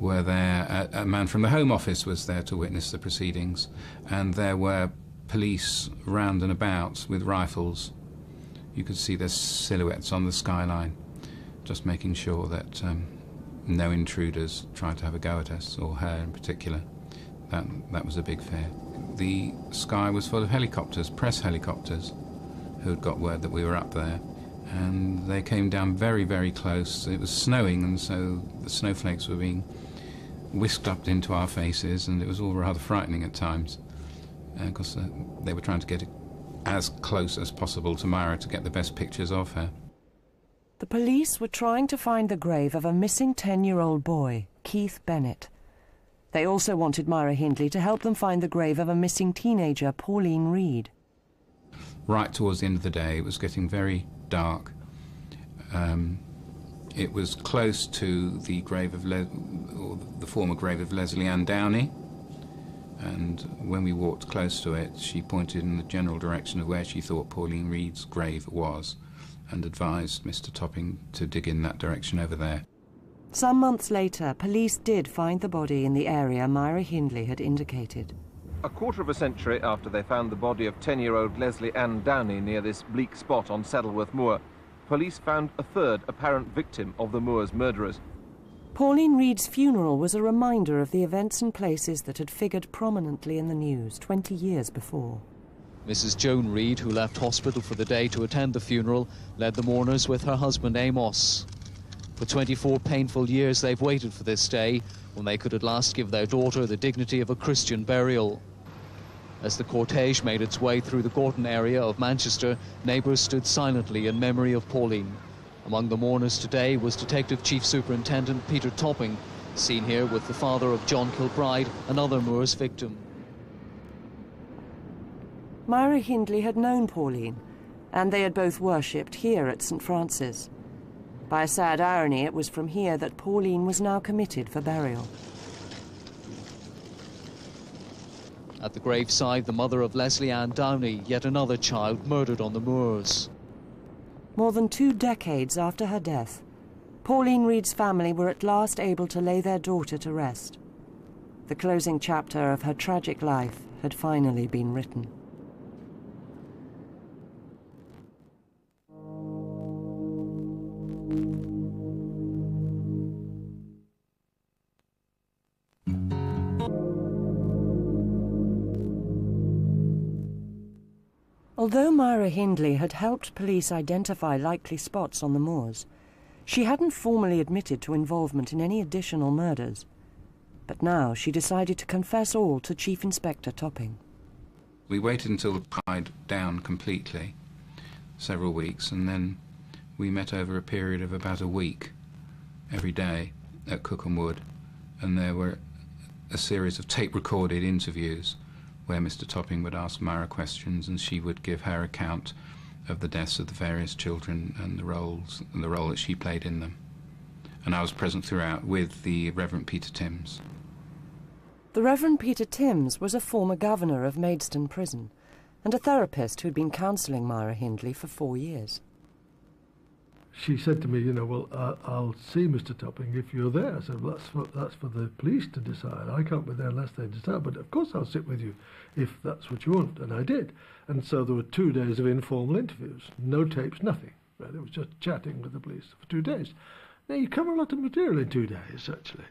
were there. A man from the Home Office was there to witness the proceedings, and there were police round and about with rifles. You could see their silhouettes on the skyline, just making sure that no intruders tried to have a go at us, or her in particular. That was a big fear. The sky was full of helicopters, press helicopters, who had got word that we were up there, and they came down very, very close. It was snowing, and so the snowflakes were being whisked up into our faces, and it was all rather frightening at times, because they were trying to get as close as possible to Myra to get the best pictures of her. The police were trying to find the grave of a missing 10-year-old boy, Keith Bennett. They also wanted Myra Hindley to help them find the grave of a missing teenager, Pauline Reed. Right towards the end of the day, it was getting very dark. It was close to the grave of the former grave of Leslie Ann Downey, and when we walked close to it, she pointed in the general direction of where she thought Pauline Reed's grave was, and advised Mr. Topping to dig in that direction over there. Some months later, police did find the body in the area Myra Hindley had indicated. A quarter of a century after they found the body of 10-year-old Leslie Ann Downey near this bleak spot on Saddleworth Moor, police found a third apparent victim of the Moor's murderers. Pauline Reed's funeral was a reminder of the events and places that had figured prominently in the news 20 years before. Mrs. Joan Reed, who left hospital for the day to attend the funeral, led the mourners with her husband Amos. For 24 painful years they've waited for this day, when they could at last give their daughter the dignity of a Christian burial. As the cortege made its way through the Gorton area of Manchester, neighbours stood silently in memory of Pauline. Among the mourners today was Detective Chief Superintendent Peter Topping, seen here with the father of John Kilbride, another Moors victim. Myra Hindley had known Pauline, and they had both worshipped here at St. Francis. By a sad irony, it was from here that Pauline was now committed for burial. At the graveside, the mother of Leslie Ann Downey, yet another child murdered on the moors. More than 2 decades after her death, Pauline Reed's family were at last able to lay their daughter to rest. The closing chapter of her tragic life had finally been written. Although Myra Hindley had helped police identify likely spots on the moors, she hadn't formally admitted to involvement in any additional murders. But now she decided to confess all to Chief Inspector Topping. We waited until it died down completely, several weeks, and then we met over a period of about a week, every day, at Cookham Wood, and there were a series of tape-recorded interviews where Mr. Topping would ask Myra questions and she would give her account of the deaths of the various children and the role that she played in them. And I was present throughout with the Reverend Peter Timms. The Reverend Peter Timms was a former governor of Maidstone Prison and a therapist who'd been counselling Myra Hindley for 4 years. She said to me, you know, well, I'll see Mr. Topping if you're there. I said, well, that's for the police to decide. I can't be there unless they decide, but of course I'll sit with you if that's what you want. And I did. And so there were 2 days of informal interviews. No tapes, nothing. Right? It was just chatting with the police for 2 days. Now, you cover a lot of material in 2 days, actually.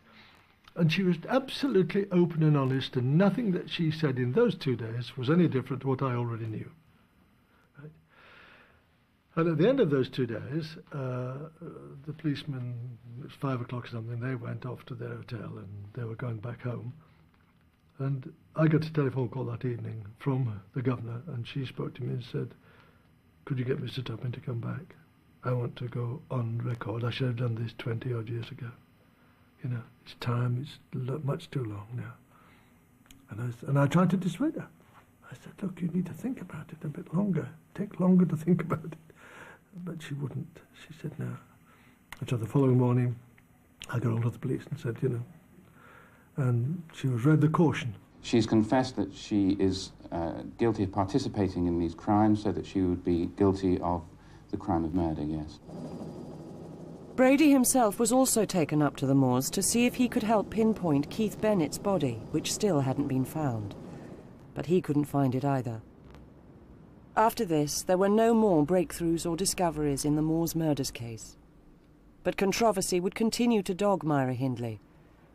And she was absolutely open and honest, and nothing that she said in those 2 days was any different to what I already knew. And at the end of those 2 days, the policemen, it was 5 o'clock or something, they went off to their hotel and they were going back home. And I got a telephone call that evening from the governor, and she spoke to me and said, could you get Mr. Topping to come back? I want to go on record. I should have done this 20-odd years ago. You know, it's time, it's much too long now. And I tried to dissuade her. I said, look, you need to think about it a bit longer. Take longer to think about it. But she wouldn't. She said no. And so the following morning, I got hold of the police and said, you know, and she was read the caution. She's confessed that she is guilty of participating in these crimes, so that she would be guilty of the crime of murder, yes. Brady himself was also taken up to the moors to see if he could help pinpoint Keith Bennett's body, which still hadn't been found. but he couldn't find it either. After this, there were no more breakthroughs or discoveries in the Moors murders case. But controversy would continue to dog Myra Hindley,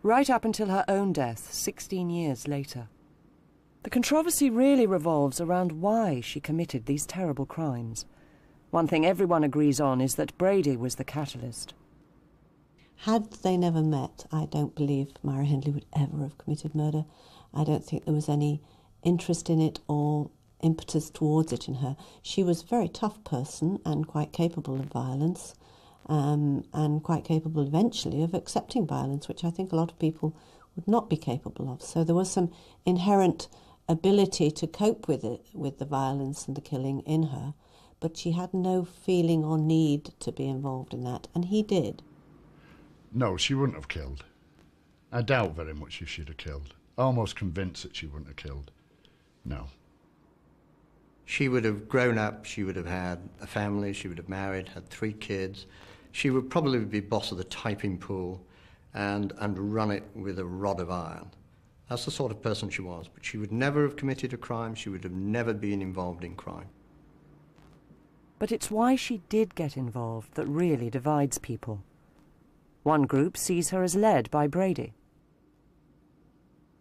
right up until her own death 16 years later. The controversy really revolves around why she committed these terrible crimes. One thing everyone agrees on is that Brady was the catalyst. Had they never met, I don't believe Myra Hindley would ever have committed murder. I don't think there was any interest in it or impetus towards it in her. She was a very tough person and quite capable of violence, and quite capable eventually of accepting violence, which I think a lot of people would not be capable of. So there was some inherent ability to cope with it, with the violence and the killing in her, but she had no feeling or need to be involved in that, and he did. No, she wouldn't have killed. I doubt very much if she'd have killed. Almost convinced that she wouldn't have killed. No. She would have grown up, she would have had a family, she would have married, had 3 kids. She would probably be boss of the typing pool and run it with a rod of iron. That's the sort of person she was, but she would never have committed a crime, she would have never been involved in crime. But it's why she did get involved that really divides people. One group sees her as led by Brady.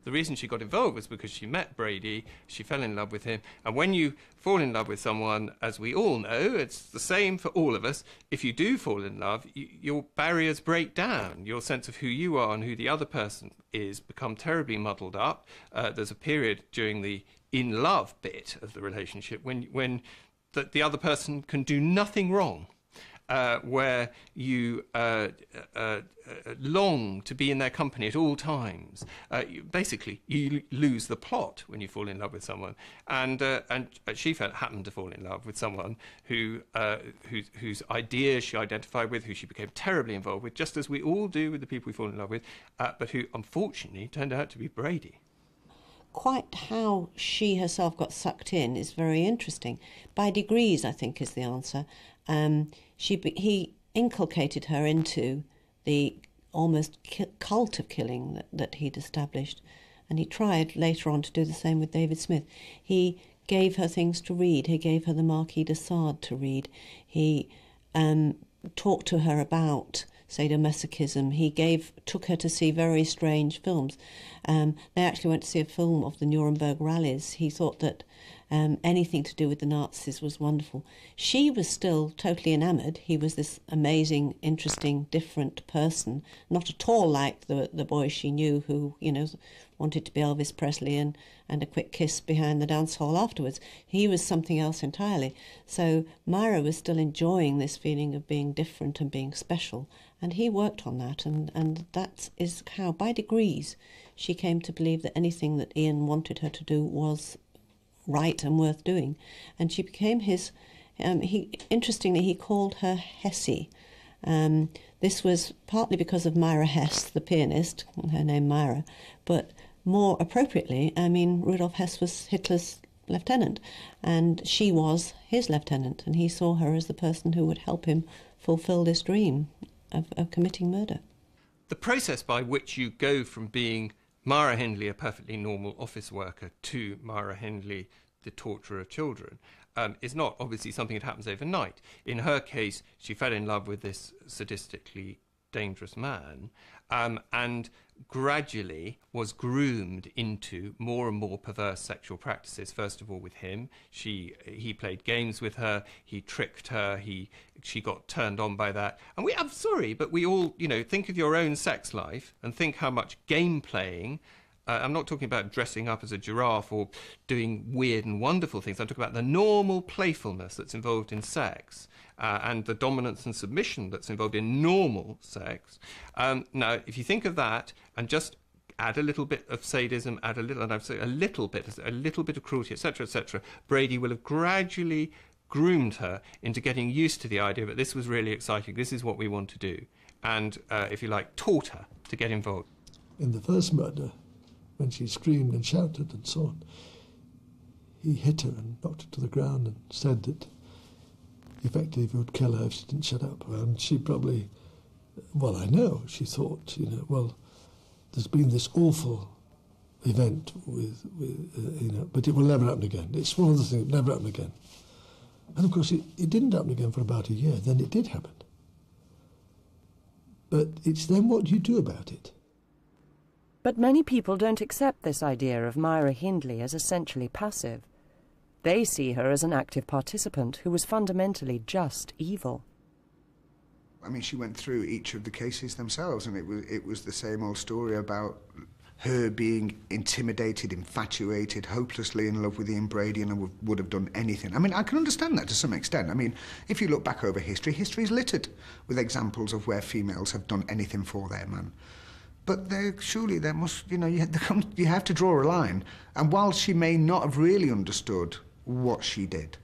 The reason she got involved was because she met Brady, she fell in love with him, and when you fall in love with someone, as we all know, it's the same for all of us, if you do fall in love, your barriers break down. Your sense of who you are and who the other person is become terribly muddled up. There's a period during the in-love bit of the relationship when the other person can do nothing wrong. Where you long to be in their company at all times. Basically, you lose the plot when you fall in love with someone. And she happened to fall in love with someone whose ideas she identified with, who she became terribly involved with, just as we all do with the people we fall in love with, but who, unfortunately, turned out to be Brady. Quite how she herself got sucked in is very interesting. By degrees, I think, is the answer. He inculcated her into the almost cult of killing that he'd established, and he tried later on to do the same with David Smith. He gave her things to read. He gave her the Marquis de Sade to read. He talked to her about sadomasochism. He took her to see very strange films. They actually went to see a film of the Nuremberg rallies. He thought that anything to do with the Nazis was wonderful. She was still totally enamoured. He was this amazing, interesting, different person, not at all like the boy she knew who, wanted to be Elvis Presley and a quick kiss behind the dance hall afterwards. He was something else entirely. So Myra was still enjoying this feeling of being different and being special, and he worked on that, and that is how, by degrees, she came to believe that anything that Ian wanted her to do was right and worth doing, and she became his. Interestingly, he called her Hessie. This was partly because of Myra Hess, the pianist, her name Myra, but more appropriately, Rudolf Hess was Hitler's lieutenant, and she was his lieutenant, and he saw her as the person who would help him fulfill this dream of committing murder. The process by which you go from being Myra Hindley, a perfectly normal office worker, to Myra Hindley, the torturer of children, is not obviously something that happens overnight. In her case, she fell in love with this sadistically dangerous man, and gradually was groomed into more and more perverse sexual practices. First of all with him, he played games with her, he tricked her, she got turned on by that. And I'm sorry, but we all, think of your own sex life and think how much game playing. I'm not talking about dressing up as a giraffe or doing weird and wonderful things. I'm talking about the normal playfulness that's involved in sex, and the dominance and submission that's involved in normal sex. Now, if you think of that and just add a little bit of sadism, add a little bit of cruelty, etc., Brady will have gradually groomed her into getting used to the idea that this was really exciting, this is what we want to do, and, if you like, taught her to get involved. In the first murder, when she screamed and shouted and so on, he hit her and knocked her to the ground and said that effectively he would kill her if she didn't shut up. And she probably, I know, she thought, well, there's been this awful event but it will never happen again. It's one of the things, never happen again. And of course it didn't happen again for about a year, then it did happen. But it's then what do you do about it? But many people don't accept this idea of Myra Hindley as essentially passive. They see her as an active participant who was fundamentally just evil. I mean, she went through each of the cases themselves, and it was the same old story about her being intimidated, infatuated, hopelessly in love with Ian Brady, and would have done anything. I mean, I can understand that to some extent. I mean, if you look back over history, history is littered with examples of where females have done anything for their man. But surely there must, you have to draw a line. And while she may not have really understood what she did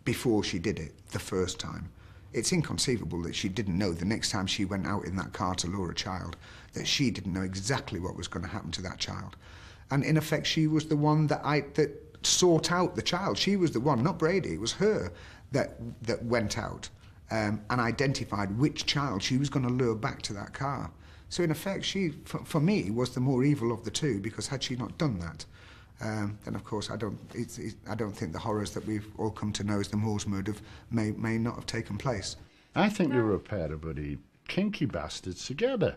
before she did it the first time, it's inconceivable that she didn't know the next time she went out in that car to lure a child, that she didn't know exactly what was going to happen to that child. And in effect, she was the one that sought out the child. She was the one, not Brady, it was her that went out and identified which child she was going to lure back to that car. So in effect, she, for me, was the more evil of the two, because had she not done that, then of course I don't think the horrors that we've all come to know as the Moors murder may not have taken place. I think they were a pair of bloody kinky bastards together.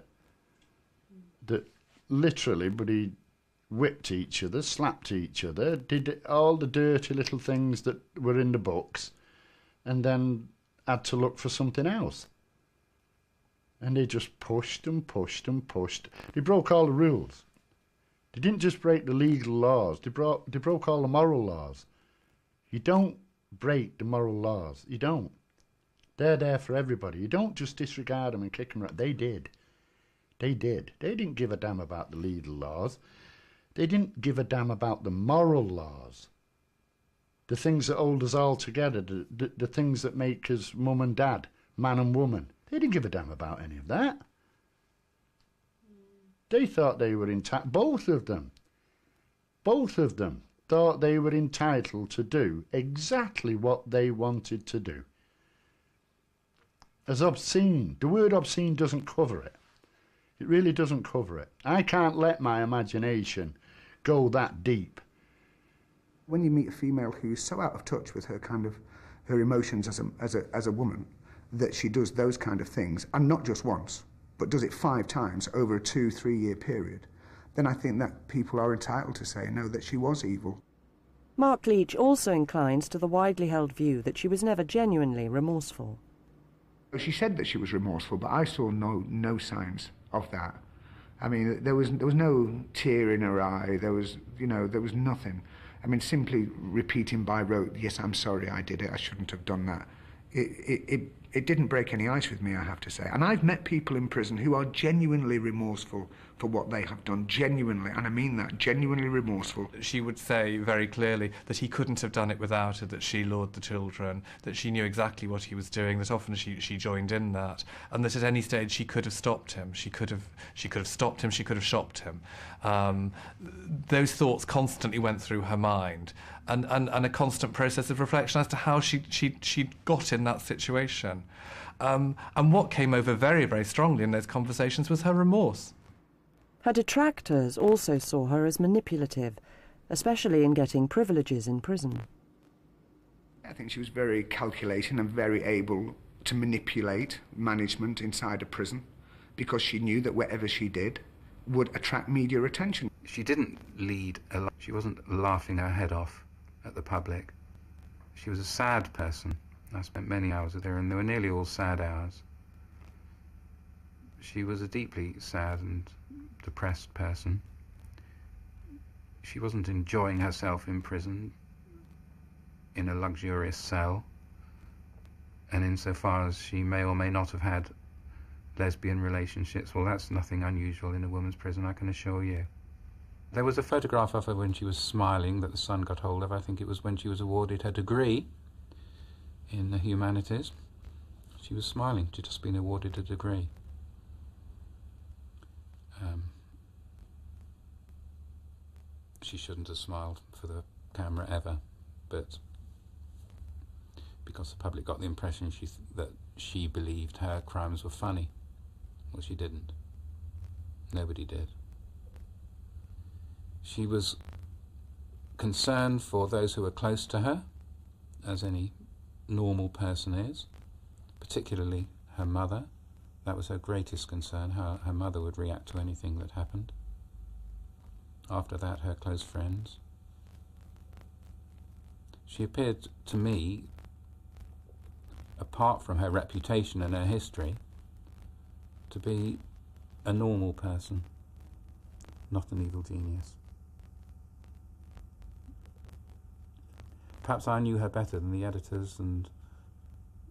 That literally, bloody whipped each other, slapped each other, did all the dirty little things that were in the books, and then had to look for something else. And they just pushed and pushed and pushed. They broke all the rules. They didn't just break the legal laws, they broke all the moral laws. You don't break the moral laws, you don't. They're there for everybody. You don't just disregard them and kick them out. They did. They did. They didn't give a damn about the legal laws. They didn't give a damn about the moral laws. The things that hold us all together, the things that make us mum and dad, man and woman. They didn't give a damn about any of that. They thought they were entitled, both of them thought they were entitled to do exactly what they wanted to do. As obscene, the word obscene doesn't cover it. It really doesn't cover it. I can't let my imagination go that deep. When you meet a female who's so out of touch with her emotions as a woman, that she does those kind of things, and not just once, but does it 5 times over a 2-3 year period, then I think that people are entitled to say, no, that she was evil. Mark Leach also inclines to the widely held view that she was never genuinely remorseful. She said that she was remorseful, but I saw no signs of that. I mean, there was no tear in her eye, there was nothing. I mean, simply repeating by rote, yes, I'm sorry, I did it, I shouldn't have done that. It didn't break any ice with me, I have to say. And I've met people in prison who are genuinely remorseful for what they have done, genuinely, and I mean that, genuinely remorseful. She would say very clearly that he couldn't have done it without her, that she lured the children, that she knew exactly what he was doing, that often she joined in that, and that at any stage she could have stopped him, she could have stopped him, she could have shopped him. Those thoughts constantly went through her mind, and a constant process of reflection as to how she got in that situation. And what came over very, very strongly in those conversations was her remorse. Her detractors also saw her as manipulative, especially in getting privileges in prison. I think she was very calculating and very able to manipulate management inside a prison, because she knew that whatever she did would attract media attention. She didn't lead a life. She wasn't laughing her head off at the public. She was a sad person. I spent many hours with her, and they were nearly all sad hours. She was a deeply sad and depressed person. She wasn't enjoying herself in prison in a luxurious cell, and insofar as she may or may not have had lesbian relationships, well, that's nothing unusual in a woman's prison, I can assure you. There was a photograph of her when she was smiling that the Sun got hold of. I think it was when she was awarded her degree in the humanities. She was smiling. She'd just been awarded a degree. She shouldn't have smiled for the camera ever, but because the public got the impression that she believed her crimes were funny. Well, she didn't. Nobody did. She was concerned for those who were close to her, as any normal person is, particularly her mother. That was her greatest concern, how her mother would react to anything that happened. After that, her close friends. She appeared to me, apart from her reputation and her history, to be a normal person, not an evil genius. Perhaps I knew her better than the editors and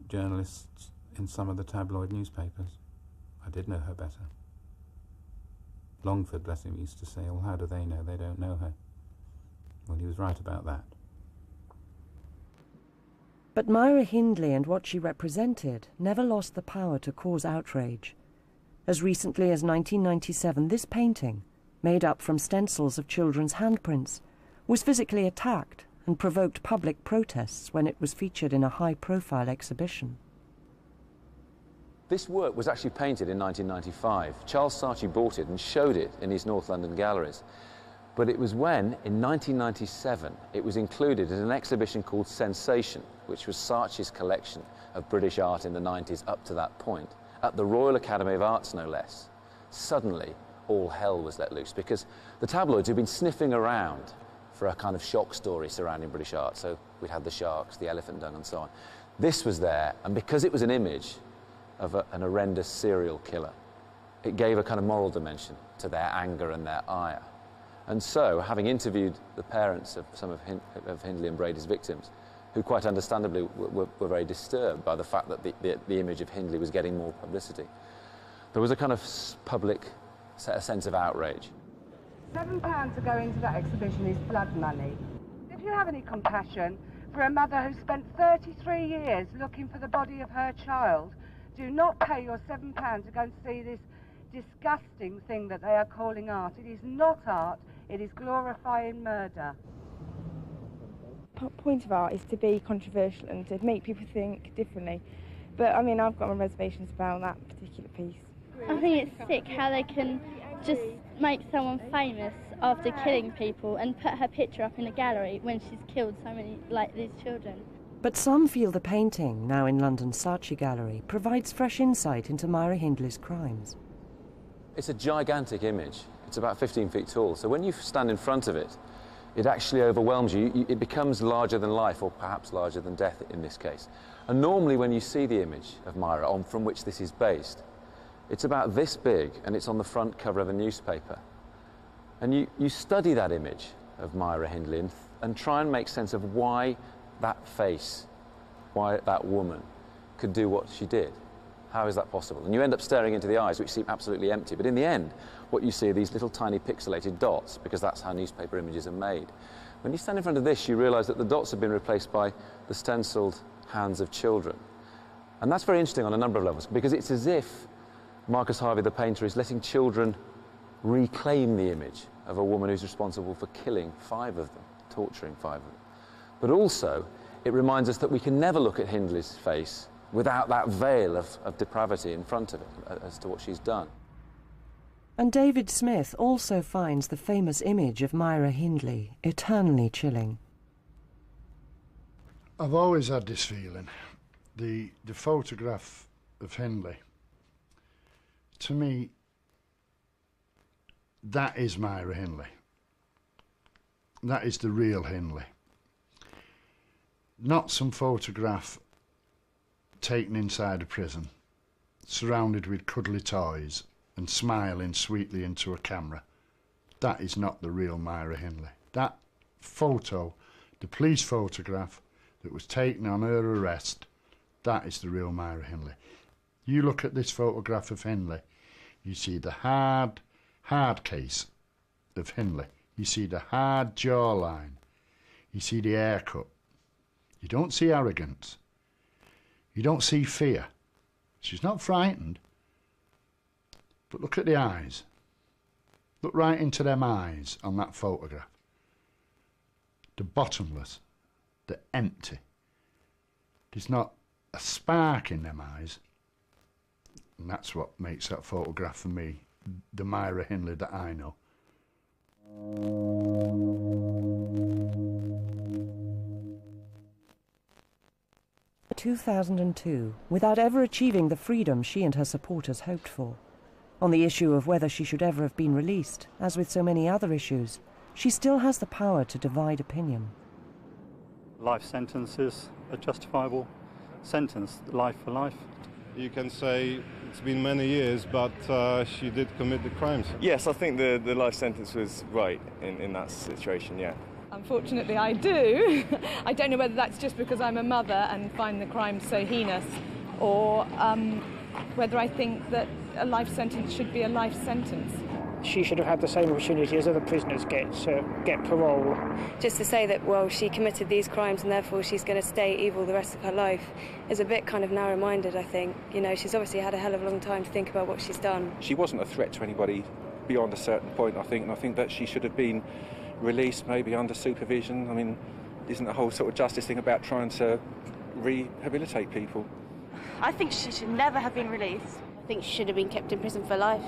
journalists in some of the tabloid newspapers. I did know her better. Longford, bless him, used to say, well, how do they know? They don't know her. Well, he was right about that. But Myra Hindley and what she represented never lost the power to cause outrage. As recently as 1997, this painting, made up from stencils of children's handprints, was physically attacked and provoked public protests when it was featured in a high-profile exhibition. This work was actually painted in 1995. Charles Saatchi bought it and showed it in his North London galleries. But it was when, in 1997, it was included in an exhibition called Sensation, which was Saatchi's collection of British art in the 90s up to that point, at the Royal Academy of Arts, no less. Suddenly, all hell was let loose, because the tabloids had been sniffing around for a kind of shock story surrounding British art. So we'd had the sharks, the elephant dung, and so on. This was there, and because it was an image of an horrendous serial killer, it gave a kind of moral dimension to their anger and their ire. And so, having interviewed the parents of some of Hindley and Brady's victims, who quite understandably were very disturbed by the fact that the image of Hindley was getting more publicity, there was a kind of public sense of outrage. £7 to go into that exhibition is blood money. If you have any compassion for a mother who spent 33 years looking for the body of her child, do not pay your £7 to go and see this disgusting thing that they are calling art. It is not art, it is glorifying murder. The point of art is to be controversial and to make people think differently. But I mean, I've got my reservations about that particular piece. I think it's sick how they can just make someone famous after killing people and put her picture up in a gallery when she's killed so many, like these children. But some feel the painting, now in London's Saatchi Gallery, provides fresh insight into Myra Hindley's crimes. It's a gigantic image. It's about 15 feet tall. So when you stand in front of it, it actually overwhelms you. It becomes larger than life, or perhaps larger than death in this case. And normally when you see the image of Myra, from which this is based, it's about this big, and it's on the front cover of a newspaper. And you study that image of Myra Hindley and try and make sense of why that face, why that woman could do what she did. How is that possible? And you end up staring into the eyes, which seem absolutely empty. But in the end, what you see are these little tiny pixelated dots, because that's how newspaper images are made. When you stand in front of this, you realise that the dots have been replaced by the stenciled hands of children. And that's very interesting on a number of levels, because it's as if Marcus Harvey, the painter, is letting children reclaim the image of a woman who's responsible for killing 5 of them, torturing 5 of them. But also, it reminds us that we can never look at Hindley's face without that veil of depravity in front of it as to what she's done. And David Smith also finds the famous image of Myra Hindley eternally chilling. I've always had this feeling. The photograph of Hindley, to me, that is Myra Hindley. That is the real Hindley. Not some photograph taken inside a prison, surrounded with cuddly toys and smiling sweetly into a camera. That is not the real Myra Hindley. That photo, the police photograph that was taken on her arrest, that is the real Myra Hindley. You look at this photograph of Hindley, you see the hard case of Hindley. You see the hard jawline. You see the haircut. You don't see arrogance. You don't see fear. She's not frightened. But look at the eyes. Look right into them eyes on that photograph. The bottomless, the empty. There's not a spark in them eyes. And that's what makes that photograph for me the Myra Hindley that I know. 2002 without ever achieving the freedom she and her supporters hoped for. On the issue of whether she should ever have been released, as with so many other issues, she still has the power to divide opinion. Life sentence is a justifiable sentence, life for life. You can say it's been many years, but she did commit the crimes. Yes, I think the life sentence was right in that situation, yeah. Unfortunately, I do. I don't know whether that's just because I'm a mother and find the crime so heinous, or whether I think that a life sentence should be a life sentence. She should have had the same opportunity as other prisoners get parole. Just to say that, well, she committed these crimes and therefore she's going to stay evil the rest of her life is a bit kind of narrow-minded, I think. You know, she's obviously had a hell of a long time to think about what she's done. She wasn't a threat to anybody beyond a certain point, I think, and I think that she should have been released maybe under supervision. I mean, isn't the whole sort of justice thing about trying to rehabilitate people? I think she should never have been released. I think she should have been kept in prison for life.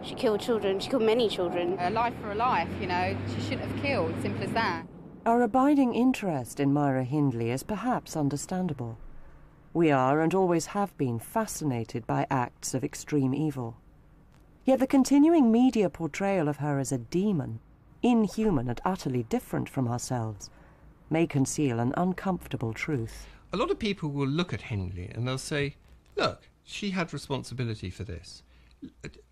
She killed children. She killed many children. A life for a life, you know. She shouldn't have killed, simple as that. Our abiding interest in Myra Hindley is perhaps understandable. We are, and always have been, fascinated by acts of extreme evil. Yet the continuing media portrayal of her as a demon, inhuman and utterly different from ourselves, may conceal an uncomfortable truth. A lot of people will look at Hindley and they'll say, look, she had responsibility for this.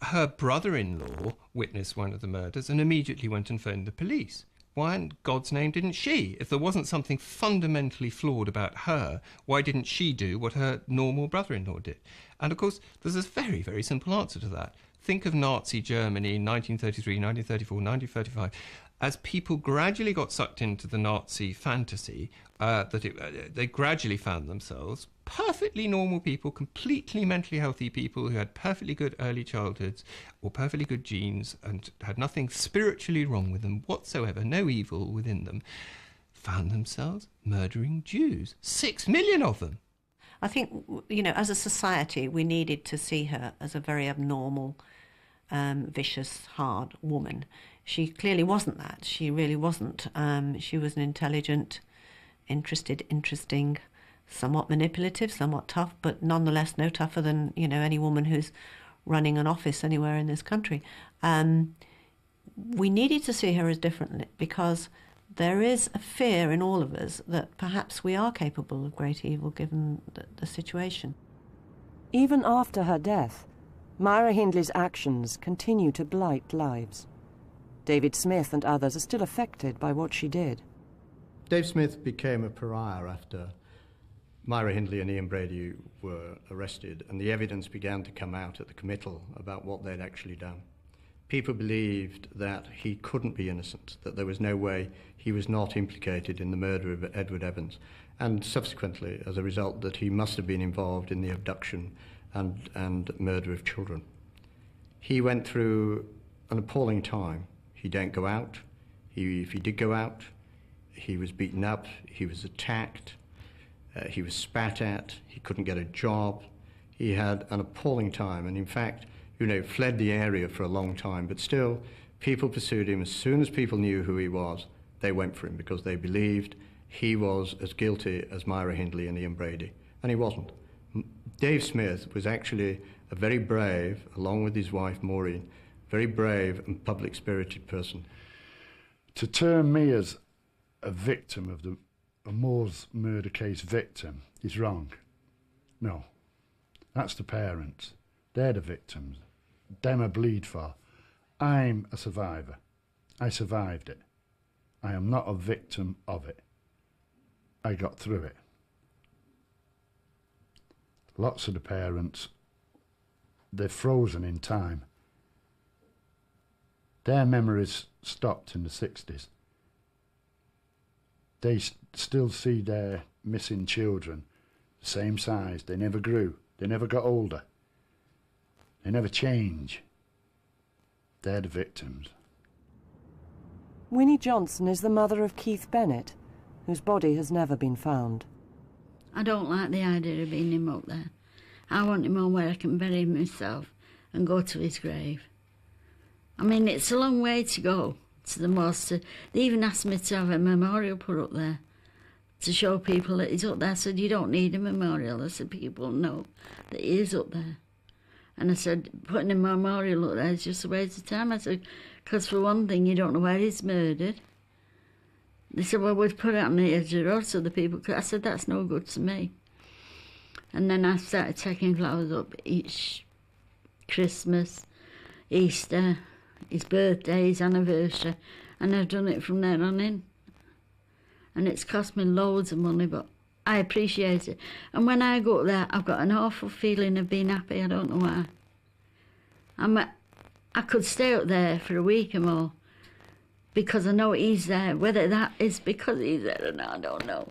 Her brother-in-law witnessed one of the murders and immediately went and phoned the police. Why in God's name didn't she? If there wasn't something fundamentally flawed about her, why didn't she do what her normal brother-in-law did? And of course, there's a very, very simple answer to that. Think of Nazi Germany in 1933, 1934, 1935. As people gradually got sucked into the Nazi fantasy, they gradually found themselves perfectly normal people, completely mentally healthy people who had perfectly good early childhoods or perfectly good genes and had nothing spiritually wrong with them whatsoever, no evil within them, found themselves murdering Jews. 6 million of them. I think, you know, as a society, we needed to see her as a very abnormal, vicious, hard woman. She clearly wasn't that. She really wasn't. She was an intelligent, interesting, somewhat manipulative, somewhat tough, but nonetheless no tougher than, you know, any woman who's running an office anywhere in this country. We needed to see her as different because there is a fear in all of us that perhaps we are capable of great evil given the situation. Even after her death, Myra Hindley's actions continue to blight lives. David Smith and others are still affected by what she did. Dave Smith became a pariah after Myra Hindley and Ian Brady were arrested, and the evidence began to come out at the committal about what they'd actually done. People believed that he couldn't be innocent, that there was no way he was not implicated in the murder of Edward Evans, and subsequently, as a result, that he must have been involved in the abduction and murder of children. He went through an appalling time. He didn't go out. If he did go out, he was beaten up, he was attacked, he was spat at, he couldn't get a job. He had an appalling time, and in fact, you know, fled the area for a long time, but still, people pursued him. As soon as people knew who he was, they went for him because they believed he was as guilty as Myra Hindley and Ian Brady, and he wasn't. Dave Smith was actually a very brave, along with his wife Maureen, very brave and public-spirited person. To term me as a victim of a Moore's murder case victim is wrong. No, that's the parents. They're the victims. Them I bleed for. I'm a survivor. I survived it. I am not a victim of it. I got through it. Lots of the parents, they're frozen in time. Their memories stopped in the 60s. They still see their missing children the same size. They never grew. They never got older. They never change. They're the victims. Winnie Johnson is the mother of Keith Bennett, whose body has never been found. I don't like the idea of being him up there. I want him on where I can bury him myself and go to his grave. I mean, it's a long way to go to the most. They even asked me to have a memorial put up there to show people that he's up there. I said, you don't need a memorial. I said, people know that he is up there. And I said, putting a memorial up there is just a waste of time. I said, because for one thing, you don't know where he's murdered. They said, well, we'd put it on the edge of the road so the people could. I said, that's no good to me. And then I started taking flowers up each Christmas, Easter, his birthday, his anniversary, and I've done it from there on in. And it's cost me loads of money, but I appreciate it. And when I go up there, I've got an awful feeling of being happy. I don't know why. I could stay up there for a week or more because I know he's there. Whether that is because he's there or not, I don't know.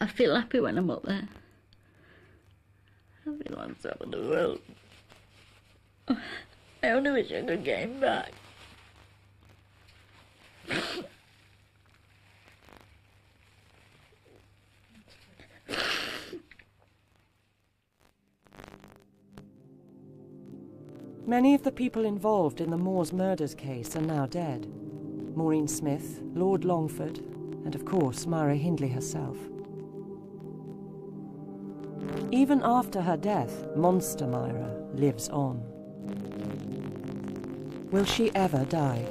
I feel happy when I'm up there. I feel on top of the world. I only wish I could get him back. Many of the people involved in the Moores murders case are now dead. Maureen Smith, Lord Longford, and of course Myra Hindley herself. Even after her death, Monster Myra lives on. Will she ever die?